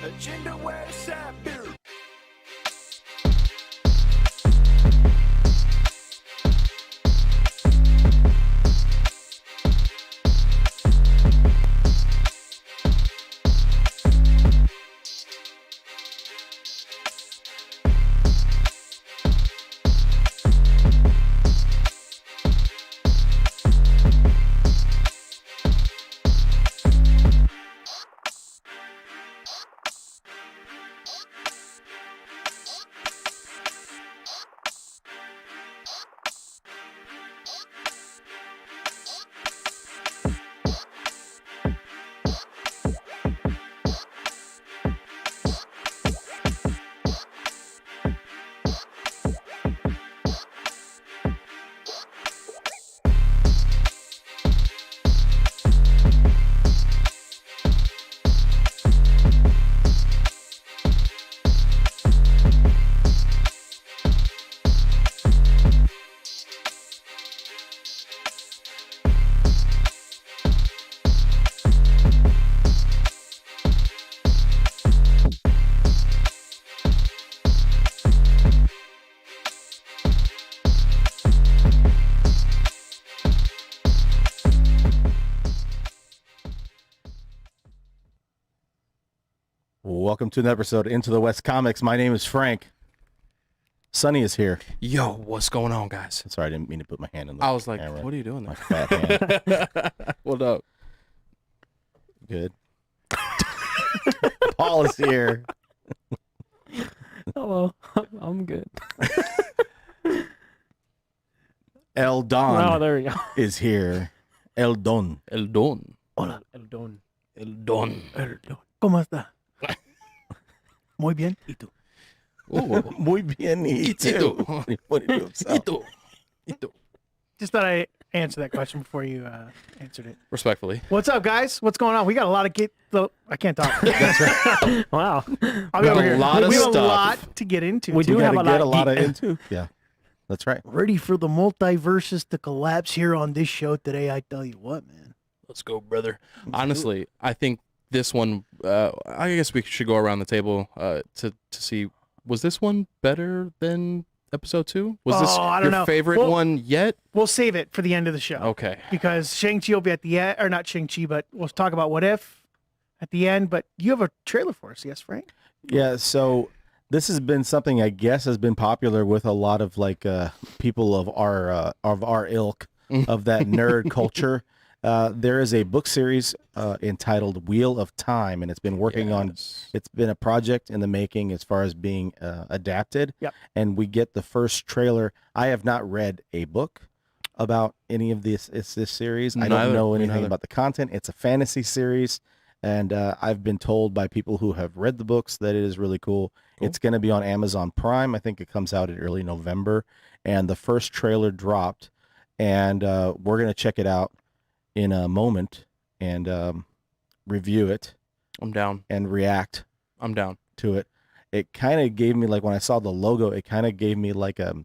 Agenda West Side. Welcome to an episode of Into the West Comics. My name is Frank. Sonny is here. Yo, what's going on, guys? Sorry, I didn't mean to put my hand in the I was like, camera. what are you doing My there? fat hand. What up? Good. Paul is here. Hello, I'm good. El Don Oh, there we go. is here. El Don. El Don. Hola, El Don. El Don. El Don. ¿Cómo está? Muy bien. ¿Y tú? Oh, Muy bien. Y Ito. What did you do himself? Ito. Ito. Just thought I answer that question before you answered it. Respectfully. What's up, guys? What's going on? We got a lot of I can't talk. Wow. I'll be over here. lot of we have a stuff. lot to get into. We today. do You have gotta a get a lot lot of into. Yeah, that's right. Ready for the multiverses to collapse here on this show today. I tell you what, man. Let's go, brother. Honestly, I think this one, I guess we should go around the table to see, was this one better than episode 2? Was this I don't your know. favorite Well- one yet? We'll save it for the end of the show. Okay. Because Shang-Chi will be at the end, or not Shang-Chi, but we'll talk about What If at the end. But you have a trailer for us, yes, Frank? Yeah, so this has been something I guess has been popular with a lot of like people of our ilk, of that nerd culture. There is a book series entitled Wheel of Time, and it's been working on. It's been a project in the making as far as being adapted. Yep. And we get the first trailer. I have not read a book about any of this. It's this series. I don't Neither. know Me anything neither. about the content. It's a fantasy series, and I've been told by people who have read the books that it is really cool. It's going to be on Amazon Prime. I think it comes out in early November, and the first trailer dropped, and we're going to check it out in a moment and review it I'm down. and react I'm down. to it. It kind of gave me, like, when I saw the logo, it kind of gave me like a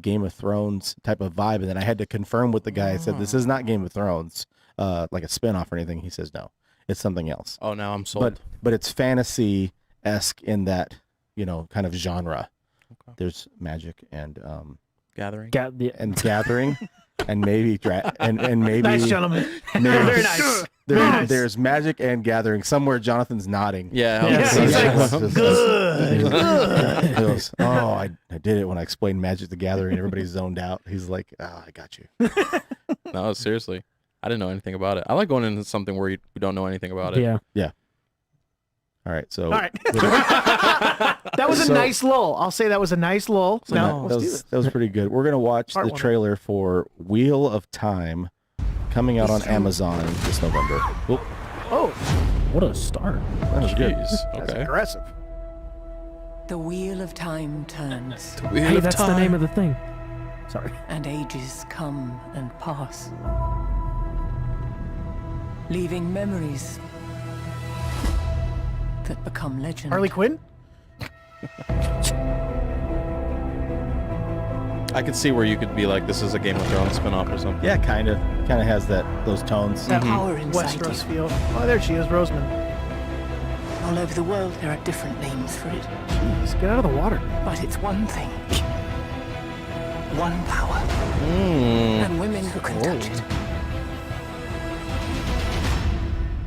Game of Thrones type of vibe, and then I had to confirm with the guy. I said, this is not Game of Thrones, like a spinoff or anything. He says, no, it's something else. Oh, now I'm sold. But it's fantasy-esque in that, kind of genre. Okay. There's magic and Gathering. gathering and maybe and maybe Nice, gentlemen. maybe- Very nice. There- Very nice. There's magic and gathering. Somewhere Jonathan's nodding. Yeah. Yeah, I'm he's like, excited. good. He goes, oh, I did it when I explained Magic the Gathering. Everybody's zoned out. He's like, oh, I got you. No, seriously. I didn't know anything about it. I like going into something where you don't know anything about it. Yeah. All right, so All right. That was a So- nice lull. I'll say that was a nice lull. So Now, that, let's do was, this. that was pretty good. We're gonna watch Part the one. trailer for Wheel of Time, coming out on Amazon this November. Oop, Oh, What a start. that was good. Jeez. that's Okay. aggressive. The wheel of time turns, Wheel Hey, of that's the Time. name of the thing. Sorry. and ages come and pass, leaving memories that become legend. Harley Quinn? I could see where you could be like, this is a Game of Thrones spinoff or something. Yeah, kind of has those tones. The power inside Westeros you, feel. Oh, there she is, Rosamund. All over the world, there are different names for it. Jeez, get out of the water. But it's one thing. One power. And women who can touch it.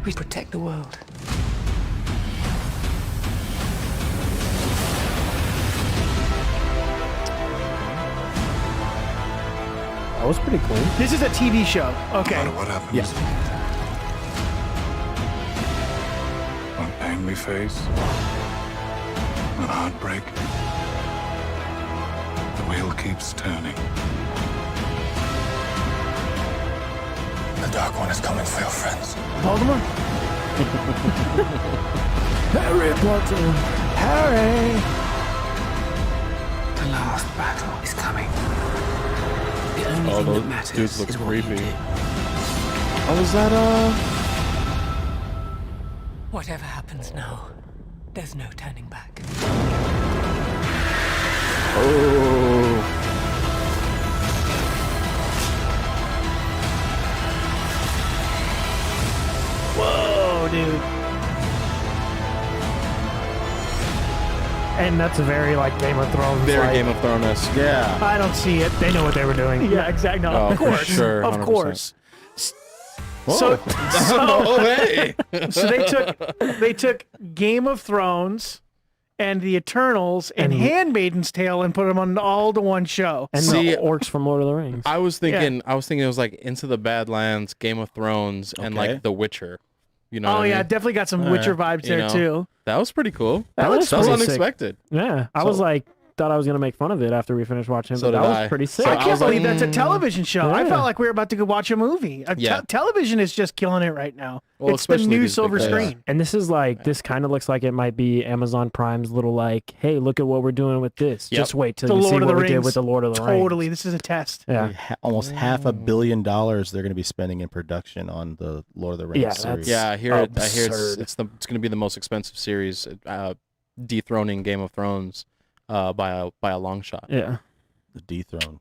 We protect the world. That was pretty cool. This is a TV show. Okay. No matter what happens. Yes. What pain we face. What heartbreak. The wheel keeps turning. The Dark One is coming for your friends. Voldemort? Harry Potter. Harry. The last battle is coming. The only Oh, thing that those matters dudes look is what you creepy. do. Oh, is that Whatever happens now, there's no turning back. Oh. Whoa, dude. And that's a very like Game of Thrones. Very like, Game of Thrones. Yeah. I don't see it. They know what they were doing. Yeah, exactly. No, Oh, of for course. sure, Of 100%. course. Whoa. Oh, hey. So they took Game of Thrones and the Eternals and And- Handmaiden's Tale and put them on all to one show. And See, the orcs from Lord of the Rings. I was thinking it was like Into the Badlands, Game of Thrones, and Okay. like The Witcher. You know Oh what I yeah, mean? definitely got some Witcher vibes You there know. too. That was pretty cool. That was That was pretty sick. unexpected. Yeah, I was like, thought I was gonna make fun of it after we finished watching it, So but that did was I. pretty sick. So I I can't was like, believe that's a television show. I Yeah. felt like we were about to go watch a movie. Yeah. Television is just killing it right now. Well, it's the especially new these big silver guys. screen. And this is like, this kind of looks like it might be Amazon Prime's little like, hey, look at what we're doing with this. Yep. Just wait till The you see Lord of what the we did Rings. with the Lord of the Rings. Totally, this is a test. Yeah. Almost $500 million they're going to be spending in production on the Lord of the Rings Yeah, series. Yeah, I hear it. I hear Absurd. it's going to be the most expensive series, dethroning Game of Thrones by a long shot. Yeah. The dethrone.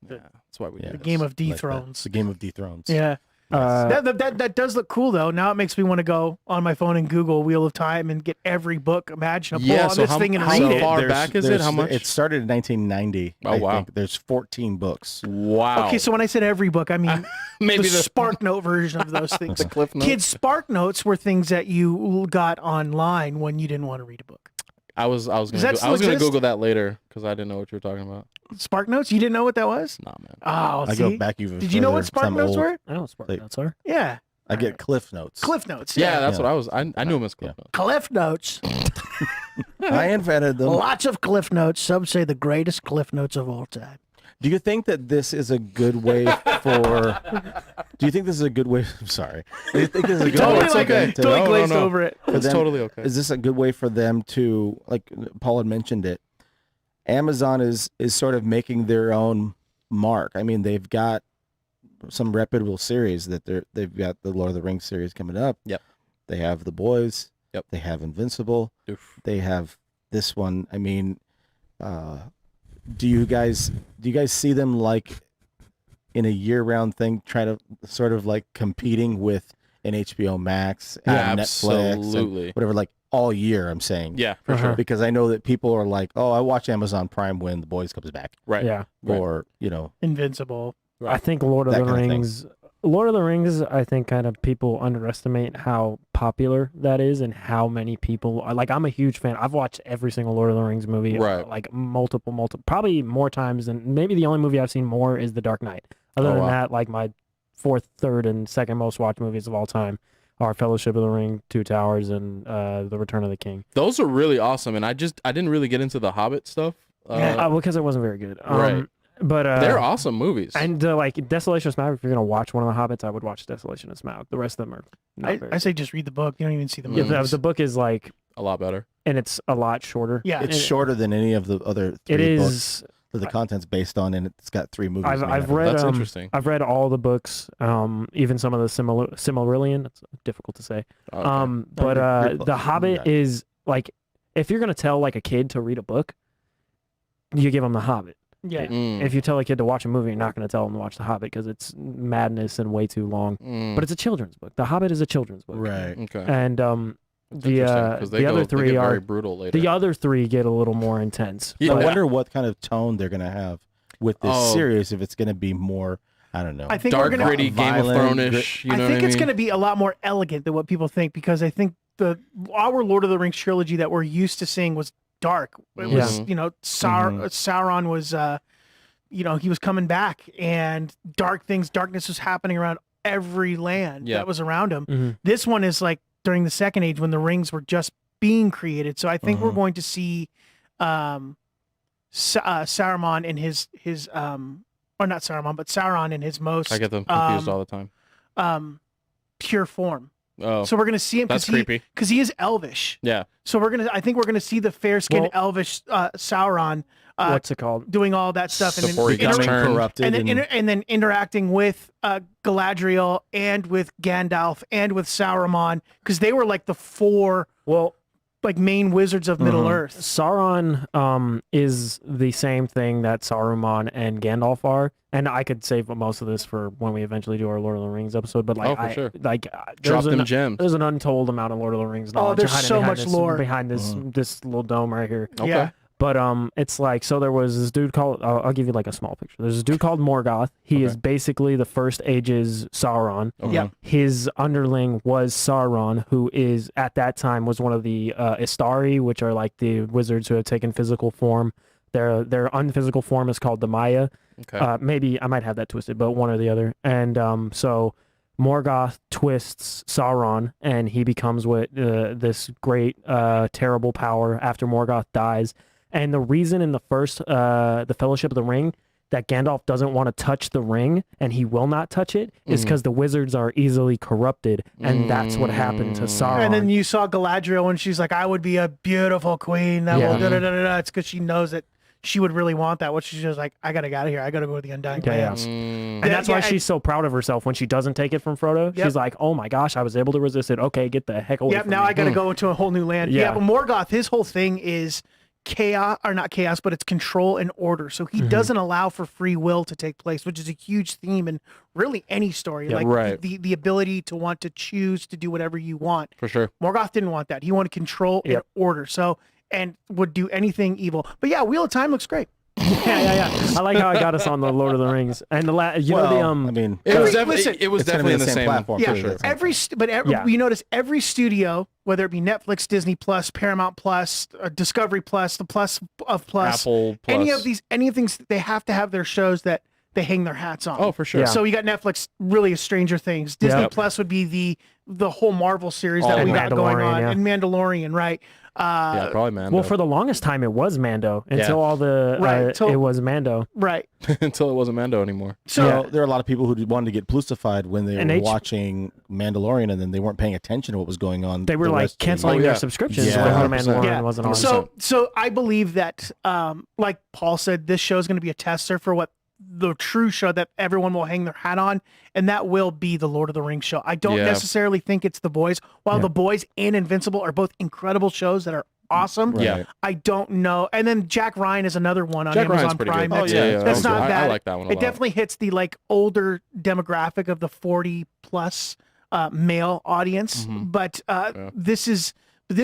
Yeah, that's why we Yeah. do The this. Game of Like that. Dethrones. It's the Game of Dethrones. Yeah. That does look cool though. Now it makes me want to go on my phone and Google Wheel of Time and get every book imaginable Yeah, on so this how- thing and how read it. far back is it? How much? It started in 1990. Oh, I wow. think. There's 14 books. Wow. Okay, so when I said every book, I mean maybe the Spark Note version of those things. the Cliff Notes. Kids, Spark Notes were things that you got online when you didn't want to read a book. I was Does gonna that I still was gonna exist? Google that later because I didn't know what you were talking about. Spark Notes? You didn't know what that was? Nah, man. Oh, I see? go back even Did you know further what 'cause Spark I'm Notes old. were? I know what Spark Like- Notes are. Yeah. I get Cliff Notes. Cliff Notes. Yeah, that's Yeah. what I was. I knew him as Cliff Yeah. Notes. Cliff Notes. I invented them. Lots of Cliff Notes. Some say the greatest Cliff Notes of all time. Do you think that this is a good way for? Do you think this is a good way? I'm sorry. Do you think this is a good Totally way it's for like okay. them to? totally No, no, glazed no. over it. for It's them- totally okay. Is this a good way for them to, like Paul had mentioned it? Amazon is sort of making their own mark. I mean, they've got some reputable series that they've got the Lord of the Rings series coming up. Yep. They have The Boys. Yep. They have Invincible. Oof. They have this one. I mean, do you guys see them like in a year-round thing, trying to sort of like competing with an HBO Max and Netflix and Absolutely. whatever, like all year? I'm saying, Yeah, for Uh-huh. sure. because I know that people are like, oh, I watch Amazon Prime when The Boys comes back, Right. Yeah. Right. or you know, Invincible. Right. I think Lord of That the kind of thing. Rings. Lord of the Rings, I think kind of people underestimate how popular that is and how many people are. Like, I'm a huge fan. I've watched every single Lord of the Rings movie, Right. like multiple, probably more times than maybe the only movie I've seen more is The Dark Knight. Other Oh, than wow. that, like my fourth, third, and second most watched movies of all time are Fellowship of the Ring, Two Towers, and The Return of the King. Those are really awesome, and I didn't really get into the Hobbit stuff. Because it wasn't very good. Right. But They're awesome movies. And like Desolation of Smaug, if you're gonna watch one of the Hobbits, I would watch Desolation of Smaug. The rest of them are not very. I say just read the book. You don't even see the Yeah, movies. the book is like, a lot better. and it's a lot shorter. Yeah. it's And shorter than any of the other It three books is. that the content's based on, and it's got 3 movies. I've made out of it. read. That's interesting. I've read all the books. Even some of the Silmarillion. It's difficult to say. Okay. But you're close. The Hobbit Yeah. is like, if you're gonna tell like a kid to read a book, you give them The Hobbit. yeah. Mm, If you tell a kid to watch a movie, you're not gonna tell them to watch The Hobbit because it's madness and way too long. mm, But it's a children's book. The Hobbit is a children's book. Right. okay. And The they other get three very are brutal later. the other three get a little more intense. Yeah. I wonder what kind of tone they're gonna have with this Oh. series. If it's gonna be more, I don't know. I think we're Dark, gonna. gritty, Game of violent, Thrones-ish. You know I think what it's mean? going to be a lot more elegant than what people think because I think our Lord of the Rings trilogy that we're used to seeing was dark. It was, Mhm. you know, Sauron was, you know, he was coming back and darkness was happening around every land Yeah. that was around him. Mhm. This one is like during the Second Age when the rings were just being created. So I think we're going to see Saruman in his or not Saruman, but Sauron in his most I get them confused all the time. pure form. Oh, So we're gonna see him that's because creepy. he is elvish. Yeah. So I think we're gonna see the fair skinned Well- elvish Sauron What's it called? doing all that stuff and Before he then, gets becoming turned. corrupted and then interacting with Galadriel and with Gandalf and with Sauron because they were like the four Well, like main wizards of Middle Mhm. Earth. Sauron is the same thing that Saruman and Gandalf are, and I could save most of this for when we eventually do our Lord of the Rings episode. But like, Oh, for sure. there's Drop them gems. there's an untold amount of Lord of the Rings Oh, knowledge. there's behind it, so behind much this- lore. behind this little dome right here. Okay. Yeah. But it's like, so there was this dude called, I'll give you like a small picture. There's this dude called Morgoth. He is basically the First Age's Sauron. Okay. Yeah. His underling was Sauron, who is at that time was one of the Istari, which are like the wizards who have taken physical form. Their unphysical form is called the Maya. Okay. Maybe I might have that twisted, but one or the other. And so Morgoth twists Sauron, and he becomes what this great, terrible power after Morgoth dies. And the reason in the first, the Fellowship of the Ring, that Gandalf doesn't want to touch the ring and he will not touch it is because the wizards are easily corrupted, and that's what happened to Sauron. And then you saw Galadriel and she's like, I would be a beautiful queen that will da da da da da. It's because she knows that she would really want that. What she's just like, I gotta get out of here. I gotta go to the Undying Yeah, yeah. Lands. And that's why Yeah, she's so proud of herself when she doesn't take it from Frodo. Yep. She's like, oh my gosh, I was able to resist it. Okay, get the heck away Yep, from now me. I got to go into a whole new land. Yeah. Yeah, but Morgoth, his whole thing is chaos, or not chaos, but it's control and order. So he doesn't allow for free will to take place, which is a huge theme in really any story. Yeah, like right. the ability to want to choose to do whatever you want. For sure. Morgoth didn't want that. He wanted control Yep. and order. So, and would do anything evil. But yeah, Wheel of Time looks great. yeah. I like how I got us on the Lord of the Rings and the know the I mean, It was, Listen, it was it's gonna definitely be in the the same same platform, Yeah, for sure. Yeah. you notice every studio, whether it be Netflix, Disney Plus, Paramount Plus, Discovery Plus, the Plus of Plus, Apple Plus. any of things, they have to have their shows that they hang their hats on. Oh, for sure. Yeah. So you got Netflix, really Stranger Things. Disney Yep. Plus would be the whole Marvel series All that of we it. got going Mandalorian, on, yeah. and Mandalorian, right? Yeah, probably Mando. well, for the longest time it was Mando until Yeah. all the Right, till- it was Mando. Right. until it wasn't Mando anymore. So there are a lot of people who wanted to get plusified when they And were watching Mandalorian, and then they weren't paying attention to what was going on. They were the like rest of the canceling year. their yeah. subscriptions Yeah. when 100%. Mandalorian Yeah. wasn't on. So I believe that, like Paul said, this show is going to be a tester for what the true show that everyone will hang their hat on, and that will be the Lord of the Rings show. I don't Yeah. necessarily think it's The Boys. While Yeah. The Boys and Invincible are both incredible shows that are awesome, Right. Yeah. I don't know. And then Jack Ryan is another one on Jack Ryan's Amazon pretty Prime. good. That's, yeah, that that's was not good. I bad. like that one a It lot. definitely hits the like older demographic of the 40 plus male audience, but this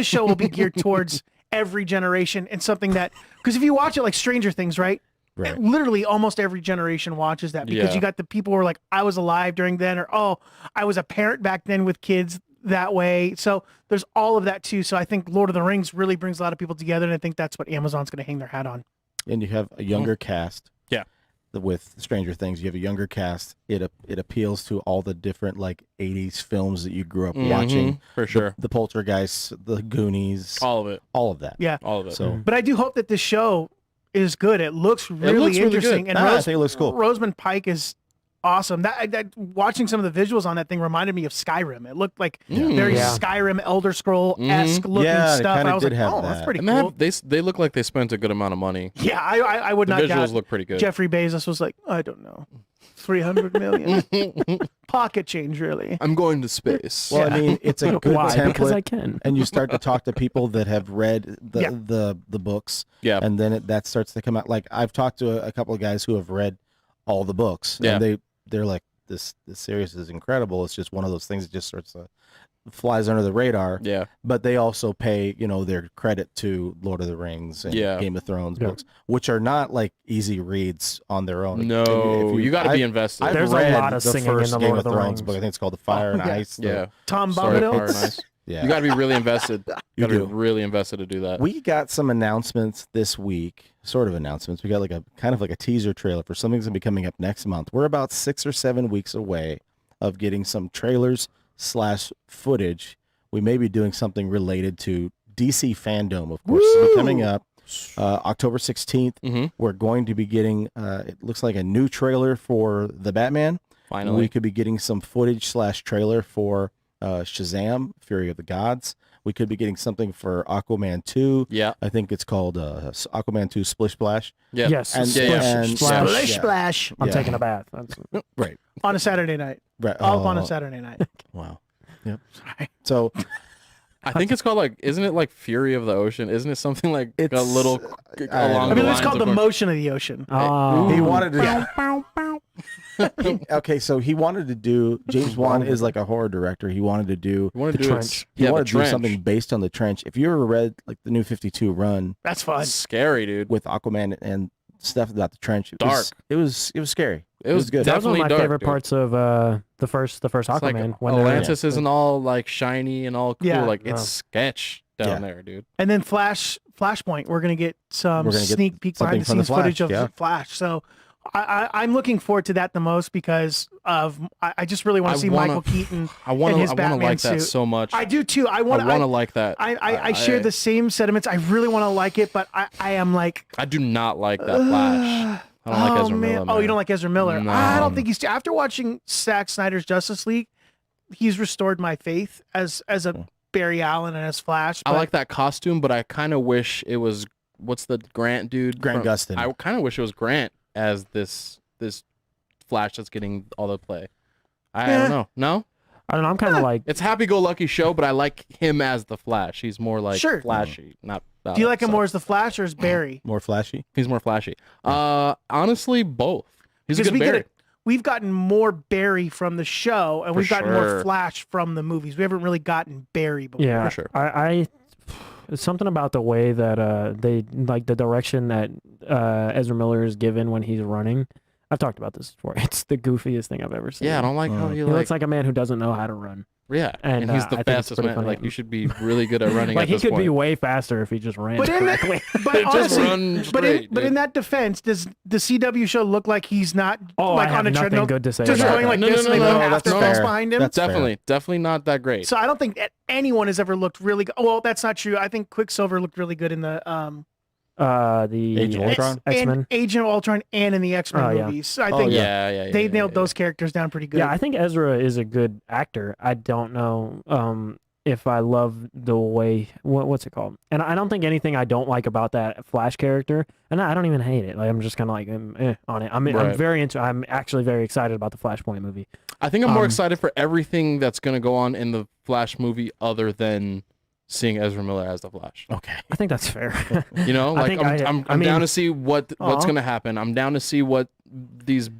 show will be geared towards every generation and something that, because if you watch it like Stranger Things, right? Right. Literally almost every generation watches that because Yeah. you got the people who are like, I was alive during then, or oh, I was a parent back then with kids that way. So there's all of that too. So I think Lord of the Rings really brings a lot of people together, and I think that's what Amazon's going to hang their hat on. And you have a younger cast. Yeah. With Stranger Things, you have a younger cast. It appeals to all the different like 80s films that you grew up watching. For sure. The Poltergeists, the Goonies, All of it. all of that. Yeah. All of it. So But I do hope that this show is good. It looks really looks really interesting. good. And I think it looks cool. Rosamund Pike is awesome. That watching some of the visuals on that thing reminded me of Skyrim. It looked like very Yeah. Skyrim Elder Scroll-esque looking Yeah, it stuff. kinda I was did like, have oh, that's that. pretty and cool. they look like they spent a good amount of money. Yeah, I would The not visuals doubt. look pretty good. Jeffrey Bezos was like, I don't know, 300 million pocket change, really. I'm going to space. Well, I mean, it's a good Why? Because I template, can. and you start to talk to people that have read Yeah. the books, yeah. and then that starts to come out. Like I've talked to a couple of guys who have read all the books, Yeah. and they're like, this series is incredible. It's just one of those things that just starts to flies under the radar. Yeah. But they also pay, their credit to Lord of the Rings and Yeah. Game of Thrones Yeah. books, which are not like easy reads on their own. No, you got to be invested. I've There's a read lot of the singing in first the Game Lord of of the Thrones Rings. book. I think it's called The Fire and yeah. Ice. yeah. Tom Story of Bombadil. Fire and Ice. Yeah. You got to be really invested. You You got to do. be really invested to do that. We got some announcements this week, sort of announcements. We got like a kind of like a teaser trailer for something that's going to be coming up next month. We're about 6 or 7 weeks away of getting some trailers / footage. We may be doing something related to DC Fandome, of course. It'll be coming up October 16th. Mhm. We're going to be getting, it looks like a new trailer for The Batman. Finally. We could be getting some footage / trailer for Shazam, Fury of the Gods. We could be getting something for Aquaman 2. Yeah. I think it's called Aquaman 2 Splish Splash. Yeah. Yes. And- Yeah, yeah. and- Splash. Splish Yeah. splash I'm Yeah. taking a bath. That's, Right. on a Saturday night. Right. All on a Oh, Saturday night. wow. Yep. Sorry. So I think it's called like, isn't it like Fury of the Ocean? Isn't it something like a It's, little I along I the mean, lines it's called of the a- motion of the ocean. oh, he wanted to. Yeah. Okay, so he wanted to do. James Wan is like a horror director. He wanted to do. You want The to do Trench. it? He Yeah, wanted the to do trench. something based on the trench. If you ever read like the New 52 run That's fun. It's scary, dude. with Aquaman and stuff about the trench, Dark. It was scary. It was good. that was one definitely of my dark, favorite dude. parts of the first It's Aquaman. like when they're- Atlantis isn't all like shiny and all cool. Yeah. Like it's Oh. sketch down Yeah. there, dude. And then Flashpoint, we're gonna get some We're gonna get sneak peek something behind the from the scenes footage Flash, of yeah. the Flash. So I'm looking forward to that the most because of I just really want I to see wanna- Michael Keaton. I want And to. his I want to Batman like that suit. so much. I do too. I I want want to like that. I share the same sentiments. I really want to like it, but I am like I do not like that Flash. I don't like Ezra Miller. Oh, you man. don't like Ezra Miller? No. I don't think he's. After watching Zack Snyder's Justice League, he's restored my faith as a Barry Allen and as Flash. I but- like that costume, but I kind of wish it was what's the Grant dude? Grant Gustin. I kind of wish it was Grant as this Flash that's getting all the play. I Eh. don't know. No, I don't know. I'm kind of like it's happy-go-lucky show, but I like him as the Flash. He's more like Sure. flashy, not. Do you like him more as the Flash or as Barry? More flashy. He's more flashy. Honestly, both. He's a Because good Barry. we've gotten more Barry from the show, and For we've gotten more sure. Flash from the movies. We haven't really gotten Barry before. yeah. For sure. I it's something about the way that they like the direction that Ezra Miller is given when he's running. I've talked about this before. It's the goofiest thing I've ever seen. Yeah, I don't like how Mm. you He like. looks like a man who doesn't know how to run. Yeah, and, he's I the think it's fastest pretty man. funny. Like you should be really good at running. Like at he this could point. be way faster if he just ran. But in correctly. but Just honestly, run but straight, in dude. that defense, does the CW show look like he's not Oh, like I have on a nothing treadmill, good to say just about going that. like No, this no, and no, then no, going that's after fair. behind him? That's fair. definitely not that great. So I don't think that anyone has ever looked really good. Well, that's not true. I think Quicksilver looked really good in the The Age of Ultron? X-Men. and Agent of Ultron and in the X-Men Oh, yeah. movies. So I Oh, think yeah. they nailed those characters down pretty good. Yeah, I think Ezra is a good actor. I don't know if I love the way what's it called. And I don't think anything I don't like about that Flash character. And I don't even hate it. Like I'm just kind of like on it. I'm Right. very into. I'm actually very excited about the Flashpoint movie. I think I'm more Um, excited for everything that's going to go on in the Flash movie other than seeing Ezra Miller as the Flash. Okay. I think that's fair. You know, I like think I'm I mean- down to see what's Aw. going to happen. I'm down to see what these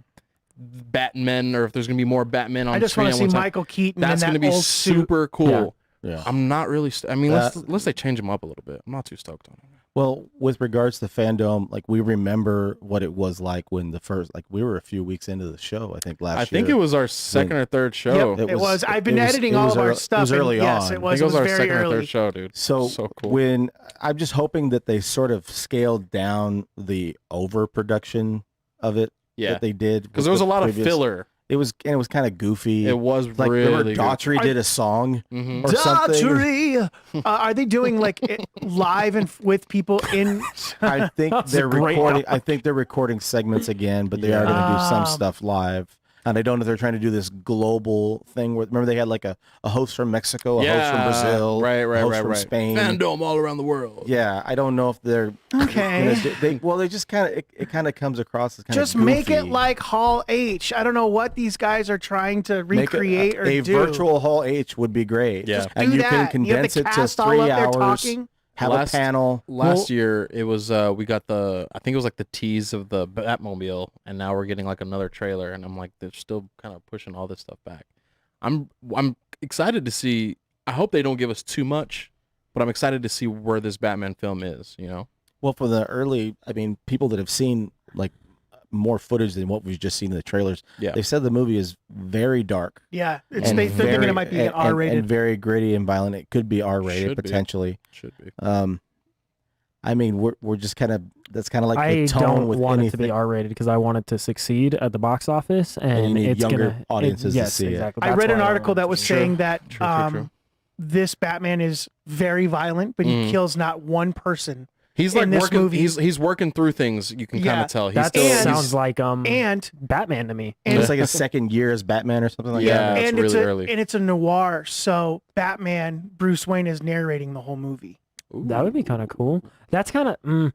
Batmen or if there's going to be more Batmen on I just screen want to at see one time. Michael Keaton That's in going that to be old suit. super cool. Yeah. I'm not really. I mean, That- unless they change him up a little bit. I'm not too stoked on it. Well, with regards to Fandome, like we remember what it was like when the first, like we were a few weeks into the show. I think last year. I think it was our second or third show. Yep, it was. I've been it was- editing it all was of our early- stuff. It was and early yes, on. it I was. think it was our very second or early. third show, dude. So, cool. when I'm just hoping that they sort of scaled down the overproduction of it Yeah, that they did because with there was the a lot previous- of filler. It was kind of goofy. It was like remember really Daughtry did a song hmm or something. Daughtry! Are they doing like it live and with people in? I think That's they're a great recording. I think they're recording segments again, but they are going to do some Ah. stuff live. And I don't know if they're trying to do this global thing. Where remember they had like a host from Mexico, a host from Brazil, right, a host from right. Spain. Fandome all around the world. Yeah, I don't know if they're Okay. they just kind of it kind of comes across as kind of Just make it like Hall H. I don't know what these guys are trying to recreate or a do. virtual Hall H would be great. Yeah. and do you that. can You have condense the it to cast all 3 up there hours. talking. Have Last- a panel. Last year it was we got I think it was like the tease of the Batmobile, and now we're getting like another trailer, and I'm like they're still kind of pushing all this stuff back. I'm excited to see I hope they don't give us too much, but I'm excited to see where this Batman film is. You know. Well, for the early, I mean, people that have seen like more footage than what we've just seen in the trailers, Yeah. they said the movie is very dark. Yeah, it's, and they're thinking very- it might be and- R-rated. and very gritty and violent. It could be R-rated Should be. potentially. Should be. I mean, we're just kind of that's kind of like I the tone don't with want anything. it to be R-rated because I want it to succeed at the box office, and you need it's younger gonna audiences to yes, see it. exactly. I That's read an why I article want that it was to. saying that True. this Batman is very violent, but he kills not one person. He's in like this working. movie- He's working through things. You can kind Yeah, of tell. He's That still sounds like And Batman to me. and It's like his second year as Batman or something like Yeah. that. it's and really it's a early. and it's a noir, so Batman, Bruce Wayne is narrating the whole movie. That would be kind of cool. That's kind of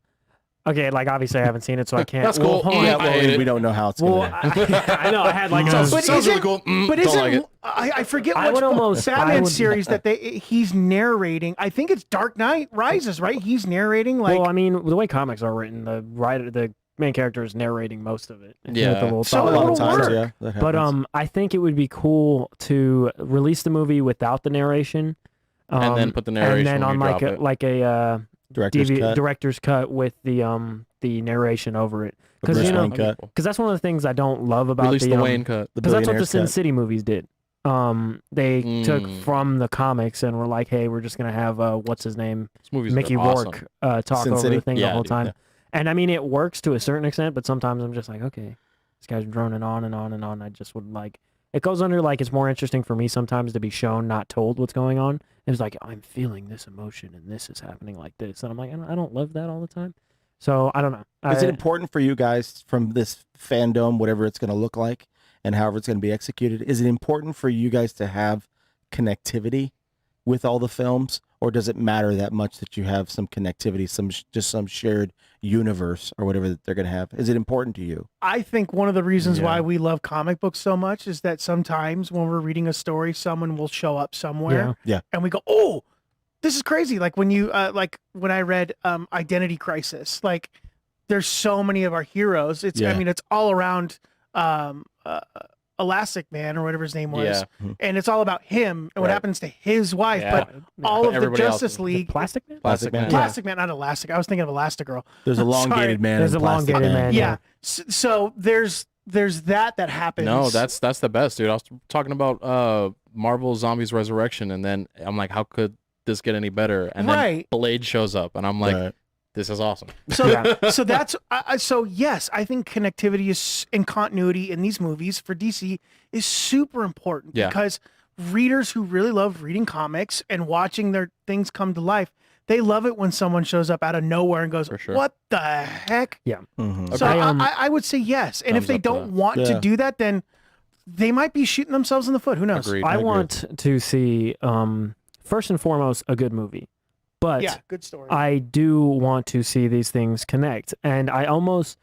okay. Like obviously I haven't seen it, so I can't. That's cool. Hold on. Yeah, I well, hate we it. don't know how it's Well, going to I know I had like Sounds, But sounds isn't- really cool. But Don't isn't like it. I forget I which would almost- I Batman would- series that he's narrating. I think it's Dark Knight Rises, right? He's narrating like well, I mean, the way comics are written, the main character is narrating most of it. Yeah. With the little So a thought lot of it'll times, work. yeah. That But happens. I think it would be cool to release the movie without the narration, And then put the narration and then when on you like drop a it. like a director's cut, director's cut with the narration over it, the because Bruce you know Wayne cut, because that's one of the things I don't love about Release the the Wayne cut. the because that's what the Billionaire's Sin cut. City movies did. They took from the comics and were like, hey, we're just gonna have what's his name, This movie's Mickey awesome. Rourke talk Sin over City? the thing Yeah, the whole dude, time. yeah. And I mean, it works to a certain extent, but sometimes I'm just like, okay, this guy's droning on and on and on. I just would like, it goes under like, it's more interesting for me sometimes to be shown, not told what's going on. It's like, I'm feeling this emotion and this is happening like this. And I'm like, I don't love that all the time. So I don't know. Is it important for you guys from this fandom, whatever it's going to look like and however it's going to be executed? Is it important for you guys to have connectivity with all the films, or does it matter that much that you have some connectivity, some shared universe or whatever that they're going to have? Is it important to you? I think one of the reasons Yeah. why we love comic books so much is that sometimes when we're reading a story, someone will show up somewhere, and we go, "Oh, this is crazy!" Like when you, like when I read Identity Crisis, like there's so many of our heroes. It's, I Yeah. mean, it's all around Elastic Man or whatever his name was, Yeah. and it's all about him and what Right. happens to his wife. Yeah. But all of the Everybody else Justice is- League, Plastic Man? Plastic Man. Plastic Man, not Elastic. I was thinking of Elastigirl. There's elongated man. There's and Plastic elongated man. Yeah. So there's that happens. No, that's the best, dude. I was talking about Marvel Zombies Resurrection, and then I'm like, how could this get any better? And Right. then Blade shows up, and I'm like, Right. this is awesome. So so that's so yes, I think connectivity is and continuity in these movies for DC is super important Yeah. because readers who really love reading comics and watching their things come to life, they love it when someone shows up out of nowhere and goes, For sure. "What the heck?" Mhm. So Okay. I would say yes, and if Thumbs they up to don't that. want Yeah. to do that, then they might be shooting themselves in the foot. Who knows? Agreed. I agree. want to see, first and foremost, a good movie. But Yeah, good story. I do want to see these things connect. And I almost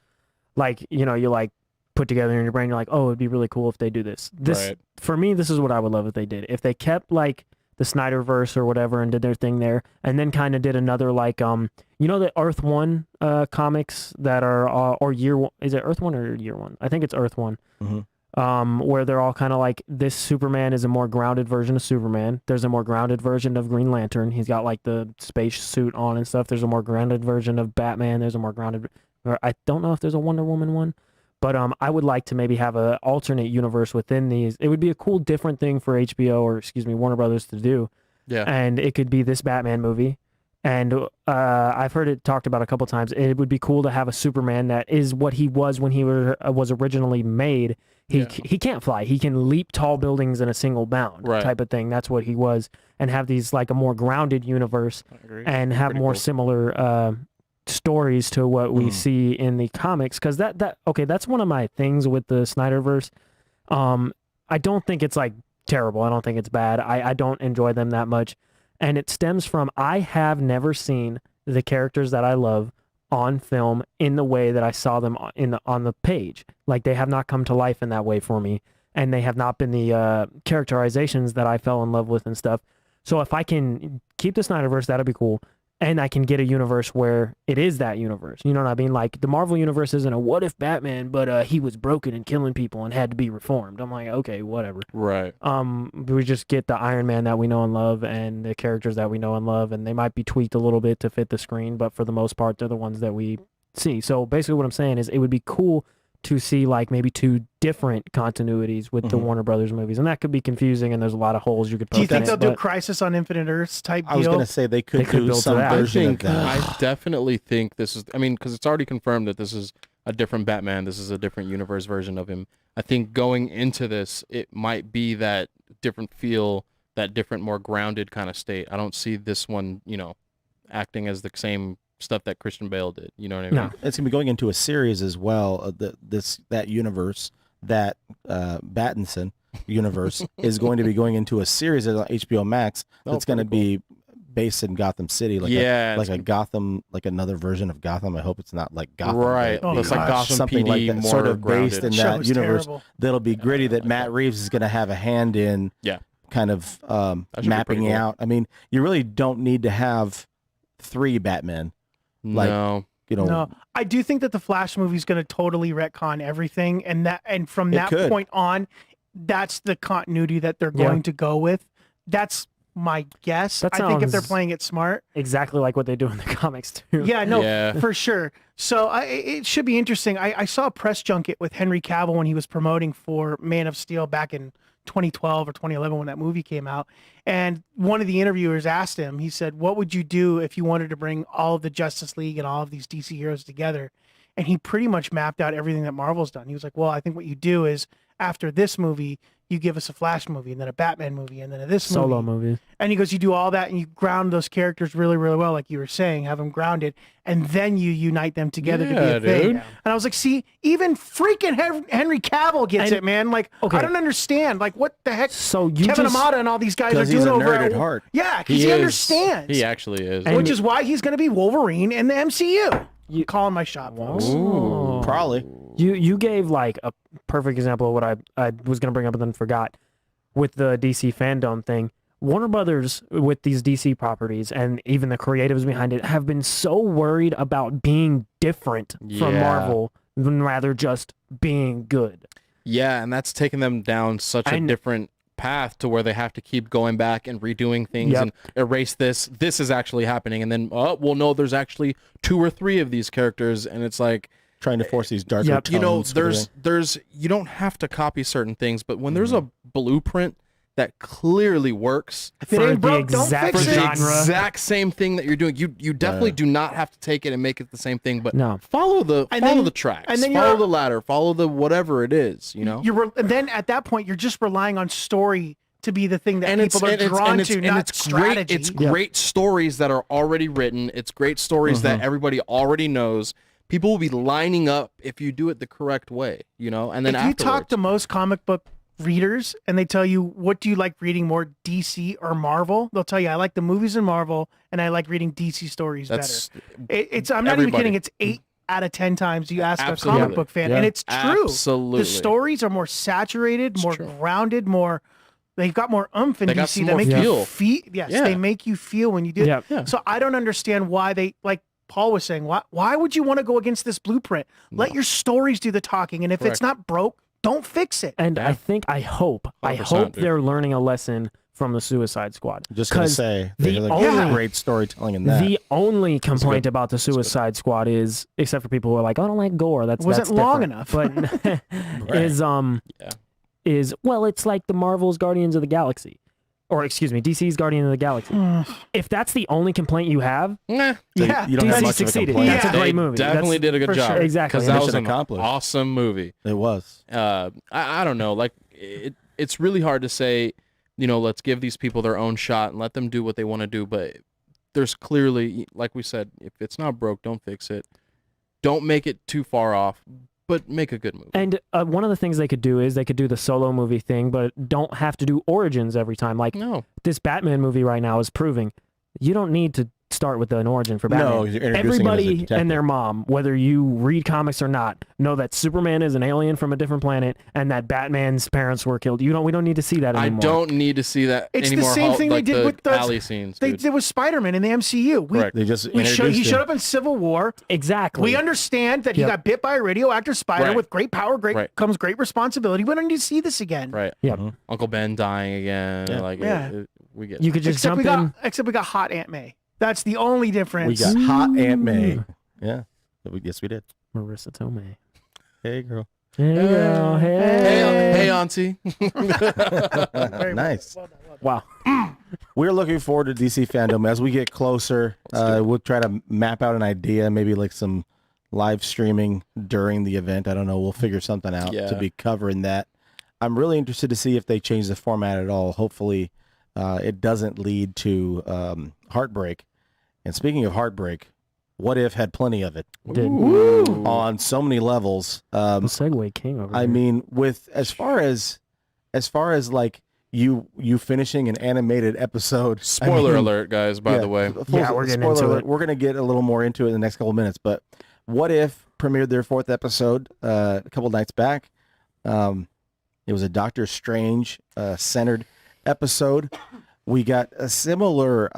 like, you like put together in your brain, you're like, oh, it'd be really cool if they do this. Right. For me, this is what I would love if they did. If they kept like the Snyderverse or whatever and did their thing there, and then kind of did another like, the Earth One comics that are, or Year One, is it Earth One or Year One? I think it's Earth One. Mhm. Where they're all kind of like, this Superman is a more grounded version of Superman. There's a more grounded version of Green Lantern. He's got like the space suit on and stuff. There's a more grounded version of Batman. There's a more grounded, or I don't know if there's a Wonder Woman one, but I would like to maybe have a alternate universe within these. It would be a cool, different thing for HBO or Warner Brothers to do. Yeah. And it could be this Batman movie. And I've heard it talked about a couple times. It would be cool to have a Superman that is what he was when he was originally made. He can't fly. He can leap tall buildings in a single bound, Right. type of thing. That's what he was. And have these like a more grounded universe I agree. and have Pretty more cool. similar stories to what we see in the comics. Because that's one of my things with the Snyderverse. I don't think it's like terrible. I don't think it's bad. I don't enjoy them that much. And it stems from I have never seen the characters that I love on film in the way that I saw them on the page. Like they have not come to life in that way for me, and they have not been the characterizations that I fell in love with and stuff. So if I can keep the Snyderverse, that'd be cool. and I can get a universe where it is that universe. You know what I mean? Like the Marvel universe isn't a what if Batman, but he was broken and killing people and had to be reformed. I'm like, okay, whatever. Right. We just get the Iron Man that we know and love and the characters that we know and love, and they might be tweaked a little bit to fit the screen, but for the most part, they're the ones that we see. So basically what I'm saying is it would be cool to see like maybe 2 different continuities with the Warner Brothers movies, and that could be confusing, and there's a lot of holes you could poke Do you think in they'll it, do but Crisis on Infinite Earths type deal? I was going to say they could do build to some that. version of that. I definitely think this is. I mean, because it's already confirmed that this is a different Batman. This is a different universe version of him. I think going into this, it might be that different feel, that different, more grounded kind of state. I don't see this one, acting as the same stuff that Christian Bale did. You know what I mean? No. It's gonna be going into a series as well. That universe, that Battinson universe is going to be going into a series on HBO Max that's going to be based in Gotham City, like a Gotham, like another version of Gotham. I hope it's not like Gotham, Right. Oh, It's like gosh. Gotham something PD, like that, more sort of grounded. based in Show that was universe. terrible. That'll be gritty. That Matt Reeves is going to have a hand in. Yeah. Kind of That should be mapping pretty cool. out. I mean, you really don't need to have 3 Batmen. Like, No. No, I do think that the Flash movie is going to totally retcon everything, and from It that could. point on, that's the continuity that they're going to go with. That's my guess. That I think if they're sounds- playing it smart, exactly like what they do in the comics too. yeah, no, Yeah. for sure. So it should be interesting. I saw a press junket with Henry Cavill when he was promoting for Man of Steel back in 2012 or 2011 when that movie came out. And one of the interviewers asked him, he said, what would you do if you wanted to bring all of the Justice League and all of these DC heroes together? And he pretty much mapped out everything that Marvel's done. He was like, well, I think what you do is after this movie, you give us a Flash movie and then a Batman movie and then a this Solo movie. movies. And he goes, you do all that and you ground those characters really, really well, like you were saying, have them grounded, and then you unite them together to be Yeah, a thing. dude. And I was like, see, even freaking Henry Cavill gets And- it, man. Like, okay. I don't understand. Like, what the heck So you Kevin just Amata and all these guys are 'Cause doing he's a over nerd at heart. Yeah, because he is. understands. He actually is. And- which is why he's going to be Wolverine in the MCU. You calling my shot, folks. Oh. Probably. You gave like a perfect example of what I was going to bring up and then forgot with the DC Fandome thing. Warner Brothers with these DC properties and even the creatives behind it have been so worried about being different from Yeah. Marvel than rather just being good. Yeah, and that's taken them down such a And- different path to where they have to keep going back and redoing things Yep. and erase this. This is actually happening, and then well, no, there's actually 2 or 3 of these characters, and it's like, Trying to force these darker Yep. tones. you know, for everything. there's you don't have to copy certain things, but when there's a blueprint that clearly works If it For ain't the broke, don't exact fix for it. the genre. exact same thing that you're doing, you definitely do not have to take it and make it the same thing, but No. follow the And follow then- the tracks, and then follow you're- the ladder, follow the whatever it is, you know. And then at that point, you're just relying on story to be the thing that And people are drawn to, not it's strategy. Great, it's great stories that are already written. It's great stories that everybody already knows. People will be lining up if you do it the correct way, you know. And then if you talk afterwards- to most comic book readers and they tell you, what do you like reading more, DC or Marvel? They'll tell you, I like the movies in Marvel and I like reading DC stories that's better. It's I'm not even everybody. kidding. It's 8 out of 10 times you ask a Absolutely. comic book fan, Yeah. and it's true. Absolutely. The stories are more saturated, more true. grounded, more. They've got more oomph in They got DC. some That more make you feel. feel. Yes, Yeah. they make you feel when you do. Yeah. Yeah. So I don't understand why they, like Paul was saying, why would you want to go against this blueprint? Let your stories do the talking, and if it's Correct. not broke, don't fix it. And Yeah. I hope 100%, dude. they're learning a lesson from the Suicide Squad. Just gonna 'Cause say the they only- have great storytelling in that. The only complaint good. about the Suicide Squad is, except for people who are like, I don't like gore. That's Wasn't that's long different. enough. But Yeah. is well, it's like the Marvel's Guardians of the Galaxy, or excuse me, DC's Guardian of the Galaxy. If that's the only complaint you have, Nah. So Yeah. you don't have DC much succeeded. of a complaint. That's a Yeah. great They movie. Definitely That's- did a good for job. sure. Exactly. Because that was Mission an accomplished. awesome movie. It was. I don't know. Like it's really hard to say, you know, let's give these people their own shot and let them do what they want to do. But there's clearly, like we said, if it's not broke, don't fix it. Don't make it too far off, but make a good movie. And one of the things they could do is they could do the solo movie thing, but don't have to do origins every time. Like No. this Batman movie right now is proving you don't need to start with an origin for Batman. No, you're introducing him as a Everybody detective. and their mom, whether you read comics or not, know that Superman is an alien from a different planet and that Batman's parents were killed. We don't need to see that I anymore. don't need to see that It's anymore. the same thing like they did the with the alley scenes. They dude. did with Spider-Man in the MCU. Correct. They just He introduced showed him. up in Civil War. Exactly. We understand that he Yep. got bit by a radioactive spider. Right. With great power, comes great responsibility. We don't need to see this again. Right. Yep. Uncle Ben dying again. Yeah. Like Yeah. we get. You could just Except jump in. except we got hot Aunt May. That's the only We difference. got hot Aunt May. Yeah. Yes, we did. Marissa Tomei. Hey, girl. Hey, girl. Hey. Hey, auntie. Nice. Wow. We're looking forward to DC Fandome as we get closer. We'll try to map out an idea, maybe like some live streaming during the event. I don't know. We'll figure something out Yeah. to be covering that. I'm really interested to see if they change the format at all. Hopefully, it doesn't lead to heartbreak. And speaking of heartbreak, What If had plenty of it Did on so many levels. the Segway King over I here. mean, with as far as like you finishing an animated episode. Spoiler I mean, alert, guys. By yeah, the way, Yeah, we're getting spoiler into alert. it. We're gonna get a little more into it in the next couple minutes. But What If premiered their 4th episode a couple nights back. It was a Doctor Strange centered episode. We got a similar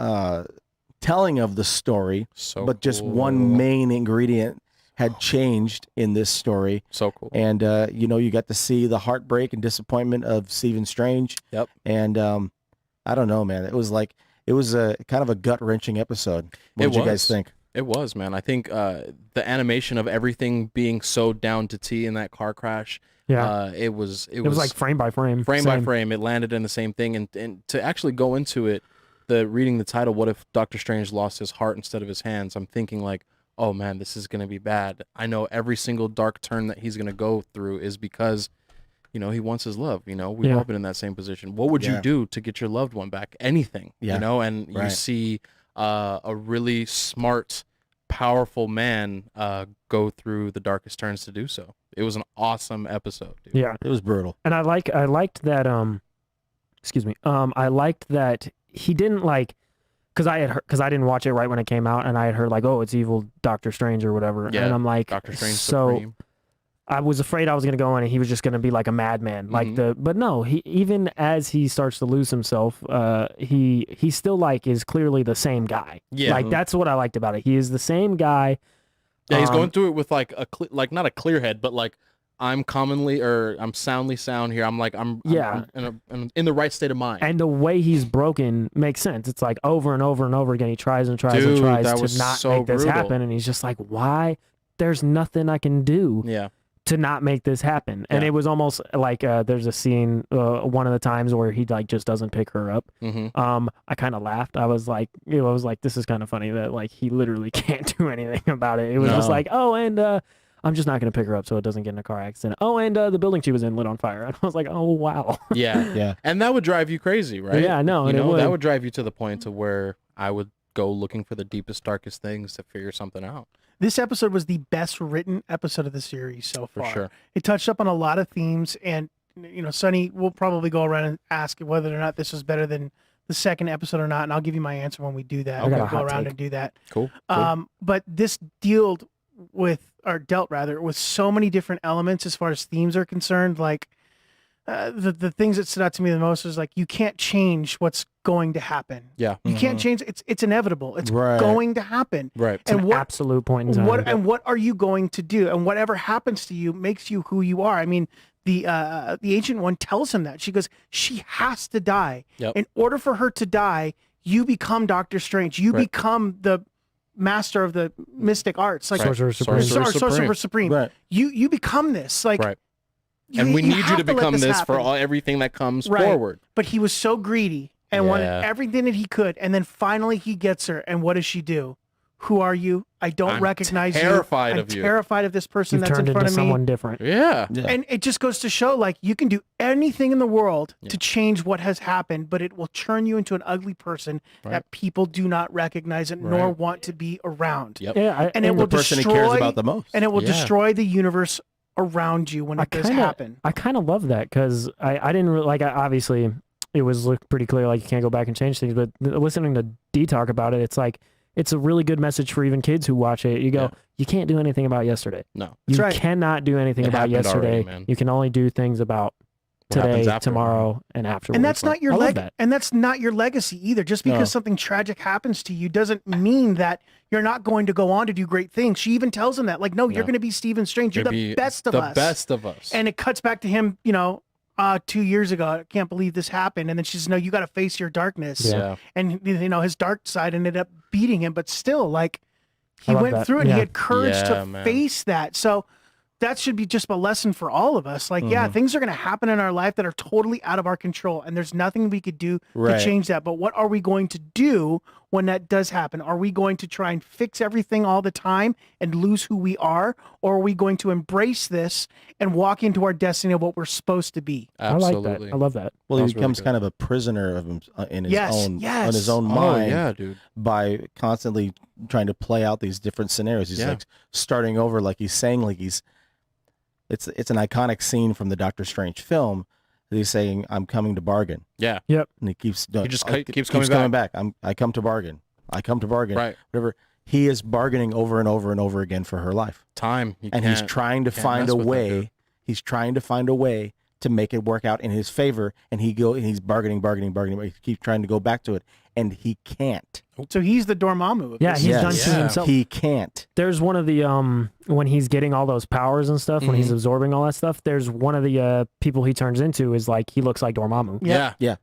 telling of the story, so but just cool. one main ingredient had changed in this story. So cool. And you got to see the heartbreak and disappointment of Stephen Strange. Yep. And I don't know, man. It was a kind of a gut wrenching episode. What did you guys think? It was, man. I think the animation of everything being so down to T in that car crash. Yeah. It was like frame by frame. frame by Same. frame. It landed in the same thing, and to actually go into it, reading the title, "What if Doctor Strange lost his heart instead of his hands?" I'm thinking like, oh man, this is gonna be bad. I know every single dark turn that he's gonna go through is because, he wants his love. We've Yeah. all been in that same position. What would Yeah. you do to get your loved one back? Anything. Yeah. And you Right. see a really smart, powerful man go through the darkest turns to do so. It was an awesome episode, dude. Yeah. It was brutal. And I liked that excuse me. I liked that he didn't because I didn't watch it right when it came out, and I had heard like, oh, it's evil Doctor Strange or whatever. Yeah, and I'm like, Doctor Strange so Supreme. I was afraid I was gonna go in and he was just gonna be like a madman, but no, he even as he starts to lose himself, he still is clearly the same guy. Yeah. Like that's what I liked about it. He is the same guy. Yeah, he's going through it with not a clear head, but I'm soundly sound here. I'm in the right state of mind. And the way he's broken makes sense. It's like over and over and over again. He tries and tries and Dude, tries that to was not so make this brutal. happen. And he's just like, why? There's nothing I can do Yeah. to not make this happen. And Yeah. it was almost like there's a scene one of the times where he just doesn't pick her up. Mm-hmm. I kind of laughed. I was like, this is kind of funny that he literally can't do anything about it. It was just No. like, oh, and I'm just not going to pick her up so it doesn't get in a car accident. Oh, and the building she was in lit on fire. And I was like, oh, wow. Yeah. Yeah. And that would drive you crazy, right? Yeah, no, and it would. That would drive you to the point to where I would go looking for the deepest, darkest things to figure something out. This episode was the best written episode of the series so For far. sure. It touched up on a lot of themes, and Sonny will probably go around and ask whether or not this was better than the second episode or not, and I'll give you my answer when we do that. I got a We'll go hot around take. and do that. Cool. But this dealt with so many different elements as far as themes are concerned. The things that stood out to me the most was you can't change what's going to happen. Yeah. You can't change it's inevitable. It's Right. going to happen. Right. It's an absolute point in time. What are you going to do? And whatever happens to you makes you who you are. I mean, the Ancient One tells him that. She goes, she has to die. Yep. In order for her to die, you become Doctor Strange. You Right. become the master of the mystic arts. Sorcerer Supreme. Sorcerer Supreme. Right. You become this. Right. And we need you have to let become this for happen. everything that comes Right. forward. But he was so greedy and wanted Yeah. everything that he could. And then finally he gets her. And what does she do? Who are you? I don't I'm recognize terrified you. of you. I'm terrified of this person You've that's in turned front into of me. someone different. Yeah. Yeah. And it just goes to show you can do anything in the world Yeah. to change what has happened, but it will turn you into an ugly person Right. that people do not recognize it nor Right. want to be around. Yep. Yeah, And it will The person he cares destroy about the most. and it will Yeah. destroy the universe around you when it does happen. I kind of love that because I didn't really, obviously it was pretty clear you can't go back and change things, but listening to D talk about it, it's it's a really good message for even kids who watch it. You go, you can't do anything about yesterday. No. You right. cannot do anything It about happened already, yesterday. man. You can only do things about What happens today, after, tomorrow, and afterwards. And that's not your I love that. and that's not your legacy either. Just because No. something tragic happens to you doesn't mean that you're not going to go on to do great things. She even tells him that, like, no, you're No. going to be Stephen Strange. You're the best of us. The best of us. And it cuts back to him, 2 years ago. I can't believe this happened. And then she says, no, you got to face your darkness. Yeah. And his dark side ended up beating him, but still, like, I he love went that. through it and Yeah. he had courage Yeah, to man. face that. So that should be just a lesson for all of us. Like, Mm-hmm. yeah, things are going to happen in our life that are totally out of our control, and there's nothing we could do Right. to change that. But what are we going to do when that does happen? Are we going to try and fix everything all the time and lose who we are? Or are we going to embrace this and walk into our destiny of what we're supposed to be? Absolutely. I like that. I love that. Well, he Sounds really becomes good. kind of a prisoner of him in his Yes, own yes. on his own Oh, mind yeah, dude. by constantly trying to play out these different scenarios. He's Yeah. like starting over, like he's saying, like it's an iconic scene from the Doctor Strange film. He's saying, "I'm coming to bargain," Yeah. and he keeps keeps coming back. I come to bargain. I come to bargain. Right. Whatever. He is bargaining over and over and over again for her life. Time. And he's trying to can't find mess a with it, way. dude. He's trying to find a way to make it work out in his favor. And he's bargaining. But he keeps trying to go back to it, and he can't. So he's the Dormammu of Yeah, this. he's Yes. done to Yeah. himself. He can't. There's one of the when he's getting all those powers and stuff, when he's absorbing all that stuff. There's one of the people he turns into is like he looks like Dormammu. Yeah. Yeah.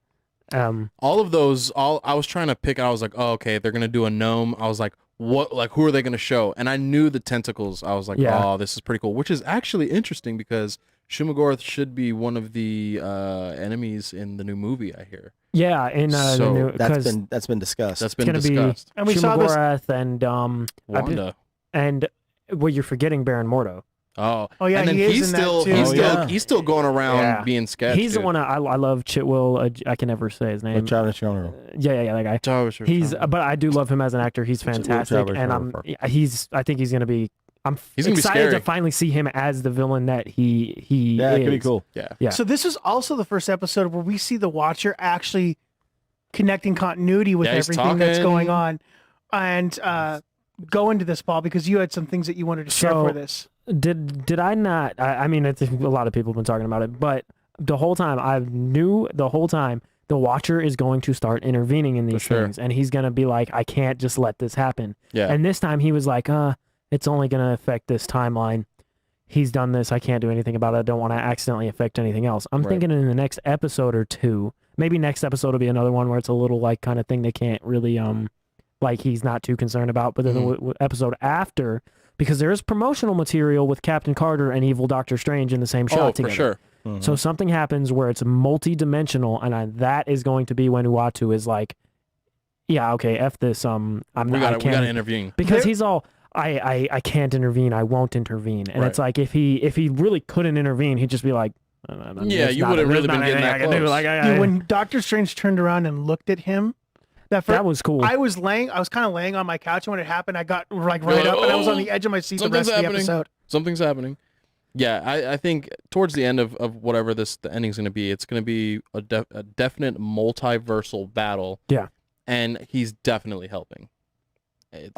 All of those, I was trying to pick, I was like, oh, okay, they're going to do a gnome. I was like, what, like, who are they going to show? And I knew the tentacles. I was like, Yeah. oh, this is pretty cool, which is actually interesting because Shumagorath should be one of the enemies in the new movie, I hear. Yeah, in the So new That's been discussed. That's been gonna be- discussed. And we saw this. Shumagorath and Wanda. and well, you're forgetting Baron Mordo. Oh, Oh, yeah, and then he is he's in that still, too. he's Oh, still, yeah. he's still going around Yeah. being sketched. He's the one I love. Chitwell. I can never say his name. Childish Gambino. Yeah, that guy. He's, but I do love him as an actor. He's fantastic, and I think he's gonna be. I'm He's gonna be excited to scary. finally see him as the villain that he Yeah, it is. could be cool. Yeah. Yeah. So this is also the first episode where we see the Watcher actually connecting continuity with Yeah, he's everything that's talking. going on. And go into this, Paul, because you had some things that you wanted to share So- for this. Did I not? I mean, it's, a lot of people have been talking about it, but the whole time I knew the whole time the Watcher is going to start intervening in these sure. things, and he's gonna be like, I can't just let this happen. Yeah. And this time he was like, it's only gonna affect this timeline. He's done this. I can't do anything about it. I don't want to accidentally affect anything else. I'm Right. thinking in the next episode or two, maybe next episode will be another one where it's a little like kind of thing they can't really like he's not too concerned about. But then the episode after, because there is promotional material with Captain Carter and Evil Doctor Strange in the same shot Oh, together. for sure. So something happens where it's multi-dimensional, and that is going to be when Uatu is like, yeah, okay, F this. We gotta intervene. Because he's all, I can't intervene. I won't intervene. And Right. it's like if he really couldn't intervene, he'd just be like, Yeah, you wouldn't really been getting that close. Dude, when Doctor Strange turned around and looked at him, that was cool. I was kind of laying on my couch, and when it happened, I got like right up, and I was on the edge of my seat the rest of the episode. Something's happening. Yeah, I think towards the end of whatever the ending's going to be, it's going to be a definite multiversal battle. Yeah. And he's definitely helping. It's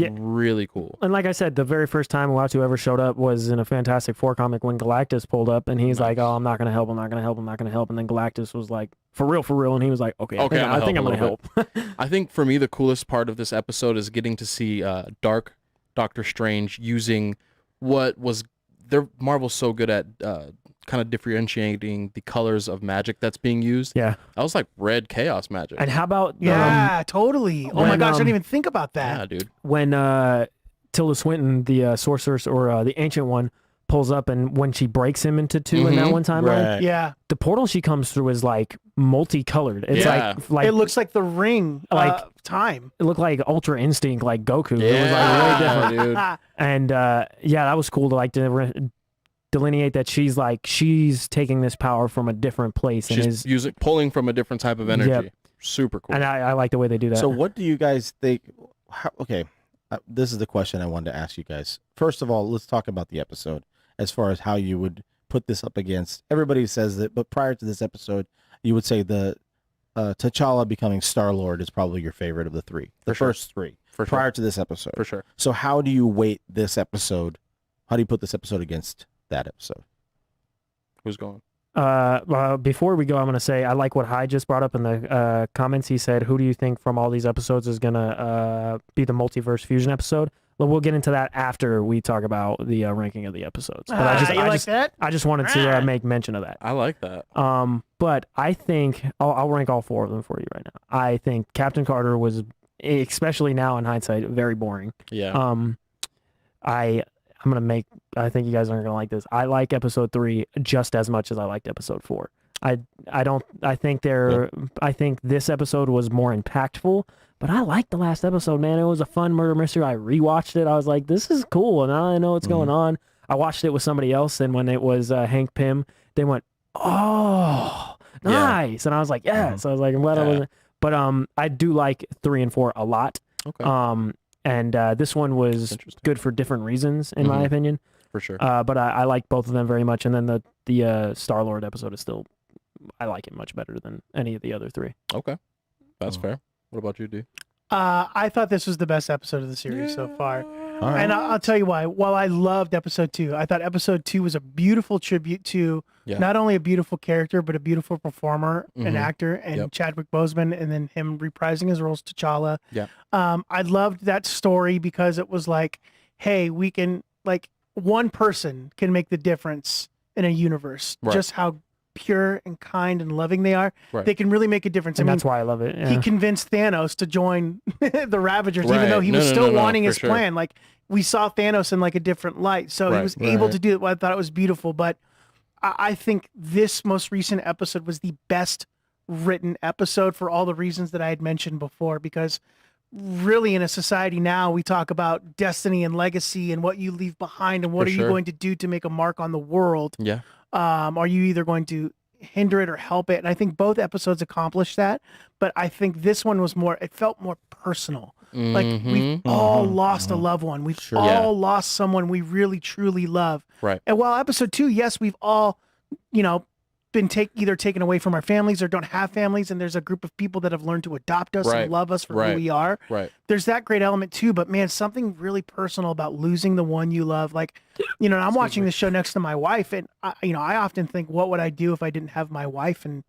yeah. really cool. And like I said, the very first time Uatu ever showed up was in a Fantastic Four comic when Galactus pulled up, and he's like, "Oh, I'm not gonna help. I'm not gonna help. I'm not gonna help." And then Galactus was like, "For real," and he was like, "Okay, I think I'm gonna help." I think for me the coolest part of this episode is getting to see Dark Doctor Strange using what was Marvel's so good at kind of differentiating the colors of magic that's being used. Yeah. That was like red chaos magic. And how about Yeah, totally. Oh my when, gosh, I didn't even think about that. yeah, dude. when Tilda Swinton, the sorceress or the ancient one, pulls up, and when she breaks him into two in that one timeline, Right. Yeah, the portal she comes through is like multicolored. It's Yeah. like it looks like the ring, Like- time. it looked like Ultra Instinct, like Goku. It was Yeah, like really different. dude. And yeah, that was cool to like delineate that she's taking this power from a different place and She's is, pulling from a different type of energy. Yep. Super cool. and I like the way they do that. So what do you guys think? Okay, this is the question I wanted to ask you guys. First of all, let's talk about the episode as far as how you would put this up against. Everybody says that, but prior to this episode, you would say the T'Challa becoming Star-Lord is probably your favorite of the three. The first three. For prior sure. to this episode. For sure. So how do you weight this episode? How do you put this episode against that episode? Who's going? Well, before we go, I'm going to say I like what Hyde just brought up in the comments. He said, who do you think from all these episodes is going to be the multiverse fusion episode? Well, we'll get into that after we talk about the ranking of the episodes. But I just wanted to make mention of that. I like that. But I think I'll rank all four of them for you right now. I think Captain Carter was, especially now in hindsight, very boring. Yeah. I think you guys aren't gonna like this. I like episode 3 just as much as I liked episode 4. I think this episode was more impactful, but I liked the last episode, man. It was a fun murder mystery. I rewatched it. I was like, this is cool, and now I know what's going on. I watched it with somebody else, and when it was Hank Pym, they went, oh, nice. And I was like, yes. I was like, I'm glad I wasn't. But I do like 3 and 4 a lot. Okay. And this one was good for different reasons, in my opinion. For sure. But I like both of them very much. And then the Star-Lord episode is still, I like it much better than any of the other 3. Okay. That's fair. What about you, D? I thought this was the best episode of the series so far. All right. And I'll tell you why. While I loved episode 2, I thought episode 2 was a beautiful tribute to not only a beautiful character, but a beautiful performer and actor, and Chadwick Boseman, and then him reprising his roles to T'Challa. Yeah. I loved that story because it was like, hey, we can, like, one person can make the difference in a universe. Right. Just how pure and kind and loving they are. Right. They can really make a difference. And that's why I love it. Yeah. He convinced Thanos to join the Ravagers, even Right. though he was No, still wanting for his sure. plan. Like, we saw Thanos in like a different light, so he was able to do it. Well, I thought it was beautiful, but I think this most recent episode was the best written episode for all the reasons that I had mentioned before, because really in a society now, we talk about destiny and legacy and what you leave behind and what For are sure. you going to do to make a mark on the world. Yeah. Are you either going to hinder it or help it? And I think both episodes accomplished that, but I think this one was more, it felt more personal. Like, we've all lost a loved one. We've all lost someone we really, truly love. Right. And while episode 2, yes, we've all, been either taken away from our families or don't have families, and there's a group of people that have learned to adopt us and love us for who we are. Right. There's that great element too, but man, something really personal about losing the one you love. Like, I'm watching this show next to my wife, and I often think, what would I do if I didn't have my wife in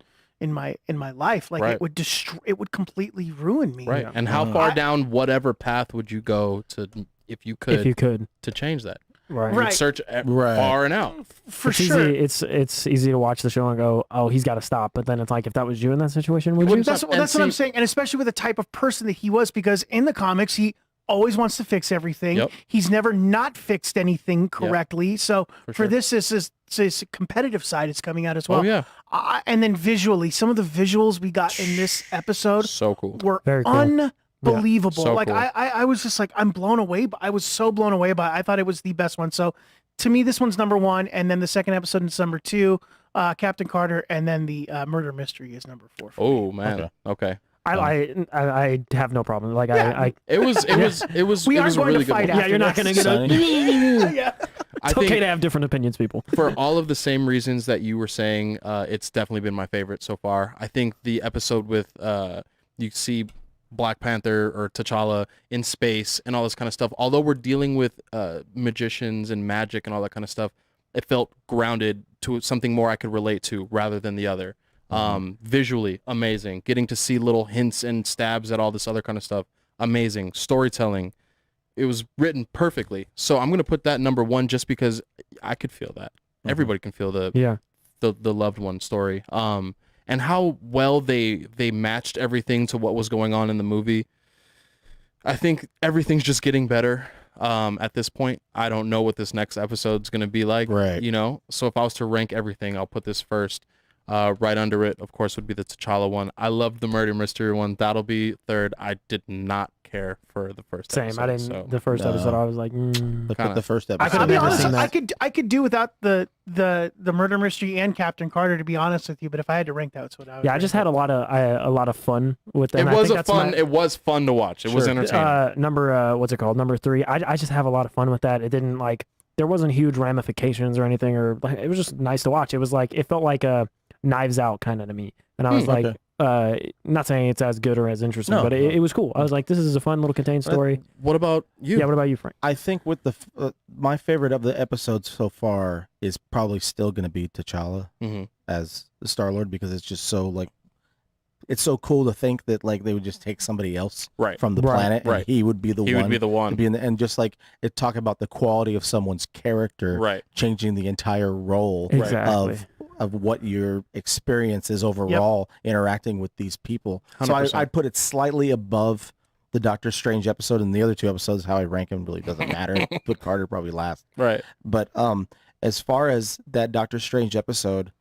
my life? Like, it would it would completely ruin me. Right. And how far down whatever path would you go to, if you could, to change that? Right. You would search far and out. For it's sure. Easy, it's easy to watch the show and go, oh, he's got to stop. But then it's like, if that was you in that situation, would you? That's what I'm saying. And especially with the type of person that he was, because in the comics, he always wants to fix everything. Yep. He's never not fixed anything correctly. So for sure. this competitive side is coming out as well. Oh, yeah. And then visually, some of the visuals we got in this episode So cool. were Very cool. unbelievable. So Like, cool. I was just like, I'm blown away. I was so blown away by it. I thought it was the best one. So to me, this one's number 1. And then the second episode is number 2, Captain Carter. And then the murder mystery is number 4. Oh, man. Okay. I have no problem. Like, It was We are a going really to good fight one. yeah, you're not after going to get a. Sonny? Yeah. I It's okay think to have different opinions, people. for all of the same reasons that you were saying, it's definitely been my favorite so far. I think the episode with you see Black Panther or T'Challa in space and all this kind of stuff, although we're dealing with magicians and magic and all that kind of stuff, it felt grounded to something more I could relate to rather than the other. Visually amazing, getting to see little hints and stabs at all this other kind of stuff, amazing storytelling. It was written perfectly. So I'm gonna put that number 1 just because I could feel that. Everybody can feel the loved one story. And how well they matched everything to what was going on in the movie. I think everything's just getting better at this point. I don't know what this next episode's going to be like, Right. So if I was to rank everything, I'll put this first. Right under it, of course, would be the T'Challa one. I loved the murder mystery one. That'll be third. I did not care for the first Same. episode. I didn't. So. The first episode, I was like, Look at Kinda. the first I episode. could've I'll be never honest, seen that. I could do without the murder mystery and Captain Carter, to be honest with you. But if I had to rank, that's what I would. yeah, I just had a lot of fun with them. It I was think that's it was fun to watch. It was Sure. entertaining. What's it called? Number 3. I just have a lot of fun with that. It didn't like, there wasn't huge ramifications or anything, or like, it was just nice to watch. It was like, it felt like a Knives Out kind of to me. And I was like, okay. not saying it's as good or as interesting, No, but no. it was cool. I was like, this is a fun little contained story. What about you? Yeah, what about you, Frank? I think with the my favorite of the episodes so far is probably still going to be T'Challa Mhm. as the Star-Lord, because it's just so like it's so cool to think that like they would just take somebody else Right. from the Right, planet and right. he would be the He one would be the to one. be in the, and just like it talk about the quality of someone's character Right. changing the entire role Exactly. of what your experience is overall interacting with these people. So 100%. I'd put it slightly above the Doctor Strange episode, and the other two episodes, how I rank them really doesn't matter. Put Carter probably last. Right. But as far as that Doctor Strange episode,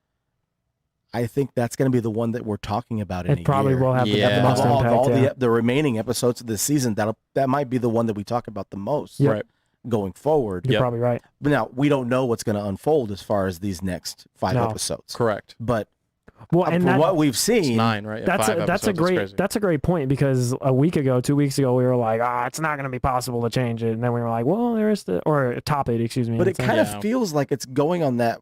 I think that's going to be the one that we're talking about in It a probably year. will have Yeah. the Of most all, impact. all yeah. the remaining episodes of this season, that might be the one that we talk about the most Yep. Right. going forward. You're Yep. probably right. But now we don't know what's going to unfold as far as these next 5 No. episodes. Correct. But Well, and from that, what we've It's seen, 9, right? Yeah, that's 5 a, that's a episodes. great crazy. that's a great point, because a week ago, 2 weeks ago, we were like, it's not going to be possible to change it, and then we were like, well, there is or top it, excuse me. but it It's like, kind Yeah. of feels like it's going on that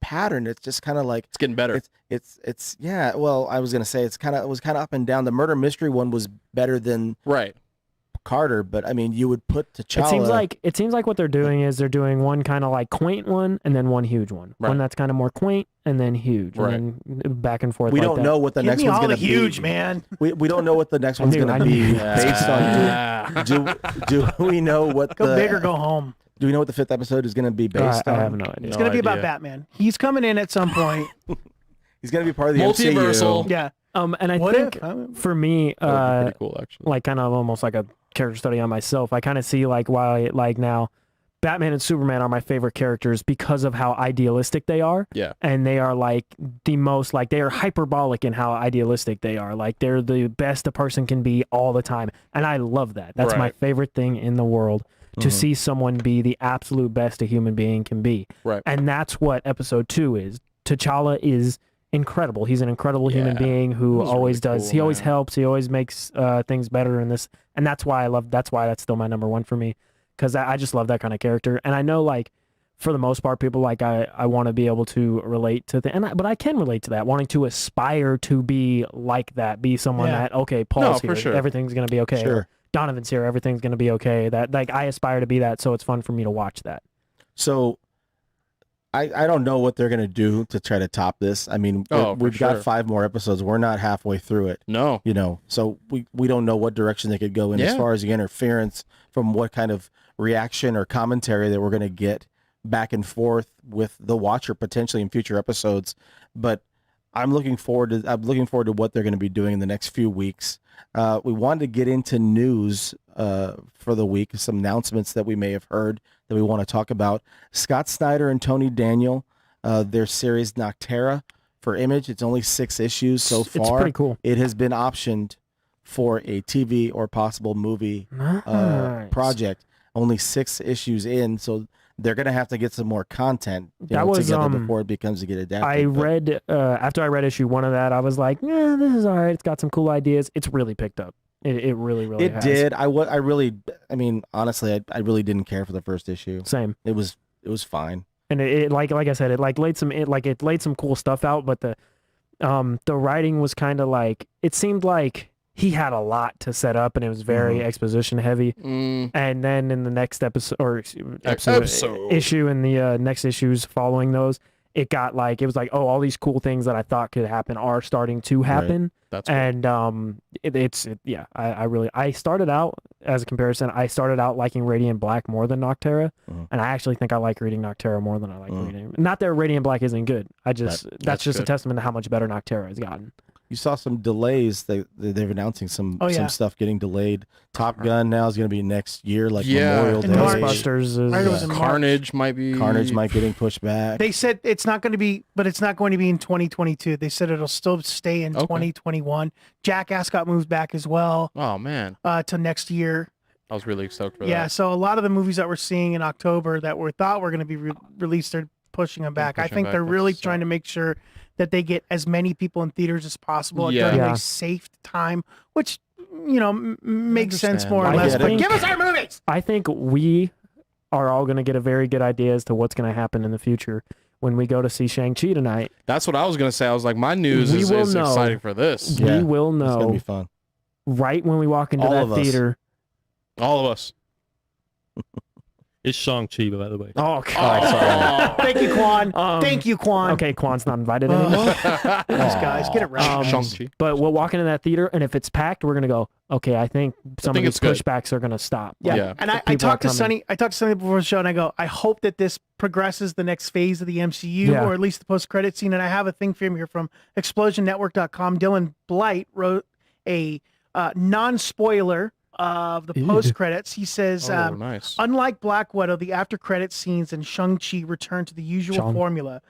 pattern. It's just kind of like It's getting better. it's yeah. Well, I was gonna say it was kind of up and down. The murder mystery one was better than Right. Carter, but I mean, you would put T'Challa. it seems like what they're doing is they're doing one kind of like quaint one and then one huge one. Right. One that's kind of more quaint and then huge, Right. and then back and forth. we like don't that. know what the Give next me one's all gonna the huge, be. man. We don't know what the next one's knew- gonna I be knew. based on. Yeah. Do we know what Go the big or go home. Do we know what the 5th episode is gonna be based I on? have no idea. It's No going to be about idea. Batman. He's coming in at some point. He's gonna be part of the Multiversal. MCU. Yeah. And I What think if? for me, That would be pretty cool, actually. like kind of almost like a character study on myself, I kind of see like why like now Batman and Superman are my favorite characters because of how idealistic they are. Yeah. And they are like the most, like they are hyperbolic in how idealistic they are. Like they're the best a person can be all the time. And I love that. That's my Right. favorite thing in the world, to see someone be the absolute best a human being can be. Right. And that's what episode 2 is. T'Challa is incredible. He's an incredible human Yeah. being who It was always really does. cool, He always man. helps. He always makes things better in this. And that's why that's still my number one for me. Because I just love that kind of character. And I know, like, for the most part, people like I want to be able to relate to but I can relate to that, wanting to aspire to be like that, be someone Yeah. that, okay, Paul's for here, sure. everything's gonna be okay. Sure. Or Donovan's here, everything's gonna be okay. That, like, I aspire to be that, so it's fun for me to watch that. So I don't know what they're gonna do to try to top this. I mean, Oh, for we've got sure. 5 more episodes. We're not halfway through it. No. You know, so we don't know what direction they could go in as Yeah. far as the interference from what kind of reaction or commentary that we're going to get back and forth with the watcher potentially in future episodes. But I'm looking forward to what they're going to be doing in the next few weeks. We wanted to get into news for the week, some announcements that we may have heard that we want to talk about. Scott Snyder and Tony Daniel, their series Noctera for Image. It's only 6 issues so far. It's pretty cool. It has been optioned for a TV or possible movie Nice. project. Only 6 issues in, so they're gonna have to get some more content That was, together before it becomes to get adapted. I but- read after I read issue 1 of that, I was like, yeah, this is all right. It's got some cool ideas. It's really picked up. It really It has. did. I mean, honestly, I really didn't care for the first issue. Same. It was fine. And it like I said, it laid some cool stuff out, but the writing was kind of like, it seemed like he had a lot to set up, and it was very exposition heavy. Mm, And then in the next episode Episode. issue and the next issues following those, it was like, oh, all these cool things that I thought could happen are starting to happen. that's cool. And I started out, as a comparison, I started out liking Radiant Black more than Noctera, and I actually think I like reading Noctera more than I like reading. Not that Radiant Black isn't good. That's that's just a good. testament to how much better Noctera has gotten. You saw some delays. They're announcing some Oh, yeah. stuff getting delayed. Top Gun now is going to be next year, like Yeah. Memorial In Day. March. Ghostbusters is Right, it was in March. Carnage might be. Carnage might getting pushed back. They said it's not going to be, but it's not going to be in 2022. They said it'll still stay in Okay. 2021. Jackass got moved back as well Oh man, to next year. I was really stoked for Yeah, that. so a lot of the movies that we're seeing in October that we thought were going to be released, they're pushing them back. I pushing think back, they're that's really sad. trying to make sure that they get as many people in theaters as possible Yeah. during Yeah. a safe time, which makes sense understand. more or I less. get But it. give us our movies. I think we are all going to get a very good idea as to what's going to happen in the future when we go to see Shang-Chi tonight. That's what I was gonna say. I was like, my news We is will know. exciting for this. Yeah, We will It's gonna know be fun. right when we walk into All that of us. theater. All of us. It's Shang-Chi, by the way. Oh, God. Thank you, Quan. Um, Thank you, Quan. Okay, Quan's not invited anymore. These guys, get it right. Shang-Chi. But we'll walk into that theater, and if it's packed, we're gonna go. Okay, I think some think of it's these good. pushbacks are gonna stop. Yeah. Yeah. And I People talked are to Sonny. I talked to Sonny before the show, and I go, I hope that this progresses the next phase of the MCU, Yeah. or at least the post-credit scene. And I have a thing for him here from ExplosionNetwork.com. Dylan Blight wrote a non-spoiler of the post-credits. He says, Oh, nice. unlike Black Widow, the after-credit scenes in Shang-Chi return to the usual Shang. formula.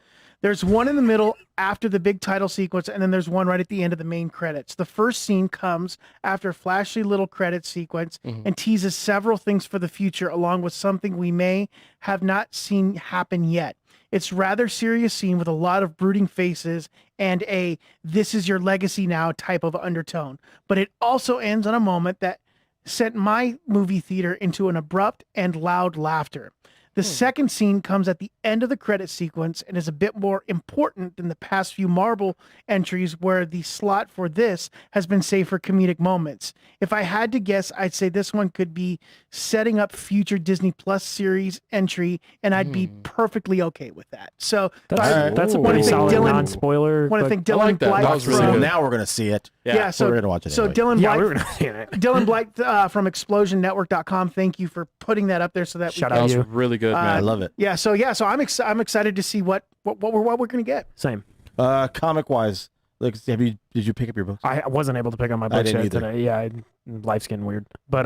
There's one in the middle after the big title sequence, and then there's one right at the end of the main credits. The first scene comes after a flashy little credit sequence and teases several things for the future, along with something we may have not seen happen yet. It's rather serious scene with a lot of brooding faces and a "this is your legacy now" type of undertone. But it also ends on a moment that sent my movie theater into an abrupt and loud laughter. The second scene comes at the end of the credit sequence and is a bit more important than the past few Marvel entries, where the slot for this has been saved for comedic moments. If I had to guess, I'd say this one could be setting up future Disney Plus series entry, and I'd be perfectly okay with that. So That's a Ooh. pretty Wanna thank solid Dylan- non-spoiler. want to but- thank Dylan like that. Blight That was really from good. Now we're gonna see it. yeah, so we're gonna watch it so anyway. Dylan Yeah, Blight, we were not seeing it. Dylan Blight from ExplosionNetwork.com. Thank you for putting that up there so that Shout we That out was you. really good, I man. love it. so I'm excited to see what we're gonna get. Same. Comic wise, like, did you pick up your books? I wasn't able to pick up my books didn't yet either. today. Yeah, life's getting weird. But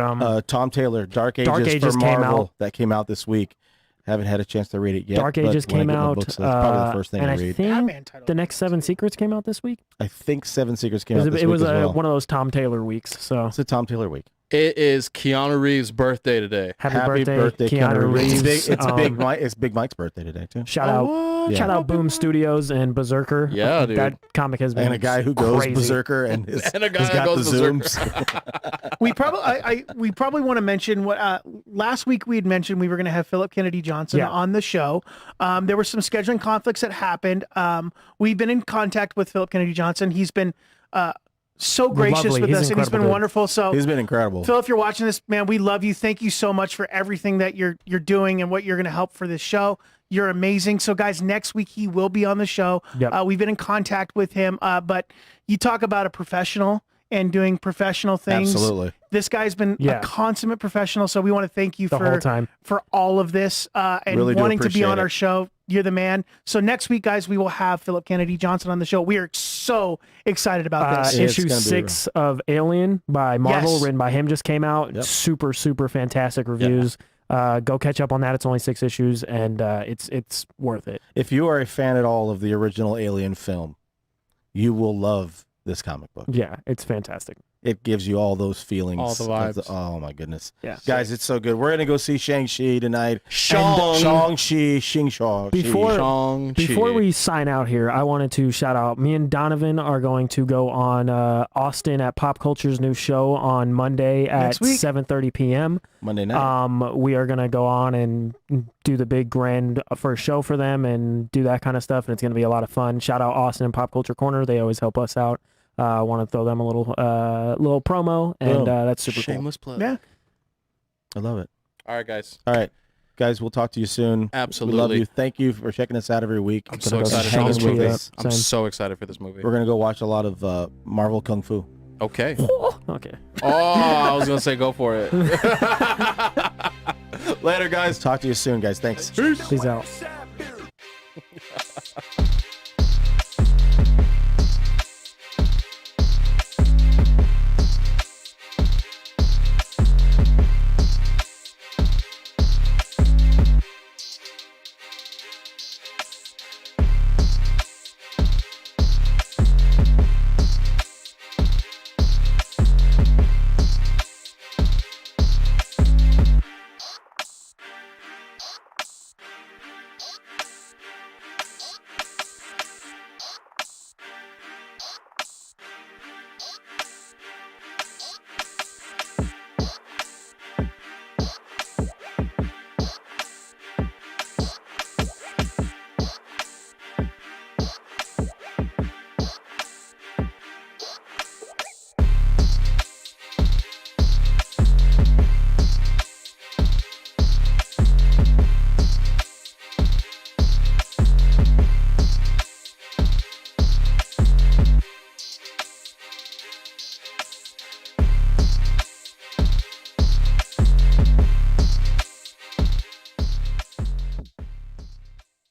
Tom Taylor, Dark Ages, Dark Ages for came Marvel out. that came out this week. Haven't had a chance to read it yet. Dark but Ages when I came get my out, books, that's probably the first thing and I I read. think Batman title. the next 7 Secrets came out this week. I think Seven Secrets came It out was, this it week was as well. one of those Tom Taylor weeks. So It's a Tom Taylor week. It is Keanu Reeves' birthday today. happy birthday, Keanu Reeves. It's Big Mike's birthday today too. Shout out, Yeah. shout out Boom Studios and Berserker. Yeah, dude. That comic has been And a guy who goes crazy. berserker and has And a guy has that got goes the berserker. zooms. We probably want to mention what last week we had mentioned we were going to have Philip Kennedy Johnson Yeah. on the show. There were some scheduling conflicts that happened. We've been in contact with Philip Kennedy Johnson. He's been so gracious Lovely. with He's us, and he's incredible been dude. wonderful. So He's been incredible. Phil, if you're watching this, man, we love you. Thank you so much for everything that you're doing and what you're going to help for this show. You're amazing. So, guys, next week he will be on the show. Yep. We've been in contact with him, but you talk about a professional and doing professional things. Absolutely. This guy's been Yeah. a consummate professional. So we want to thank you The whole time. for all of this and Really do wanting to be appreciate on our it. show. You're the man. So next week, guys, we will have Philip Kennedy Johnson on the show. We are so excited about this. Yeah, it's Issue gonna be 6 of Alien by Marvel, Yes. written by him, just came out. Yep. Super, super fantastic reviews. Go catch up on that. It's only 6 issues, and it's worth it. If you are a fan at all of the original Alien film, you will love this comic book. Yeah, it's fantastic. It gives you all those feelings. All the of vibes. oh my goodness. Yeah. Guys, it's so good. We're gonna go see Shang-Chi tonight. Shang. Shang-Chi, Shang-Chi. Before- Shang-Chi. Before we sign out here, I wanted to shout out, me and Donovan are going to go on Austin at Pop Culture's new show on Monday at Next week. 7:30 p.m. Monday night. We are going to go on and do the big grand first show for them and do that kind of stuff, and it's going to be a lot of fun. Shout out Austin and Pop Culture Corner. They always help us out. I want to throw them a little promo, and Boom. that's super cool. Shameless plug. Yeah. I love it. All right, guys. All right. Guys, we'll talk to you soon. Absolutely. We love you. Thank you for checking us out every week. I'm so go excited hang for this with movie. us. I'm Same. so excited for this movie. We're going to go watch a lot of Marvel Kung Fu. Okay. Okay. Oh, I was gonna say go for it. Later, guys. Talk to you soon, guys. Thanks. Peace out.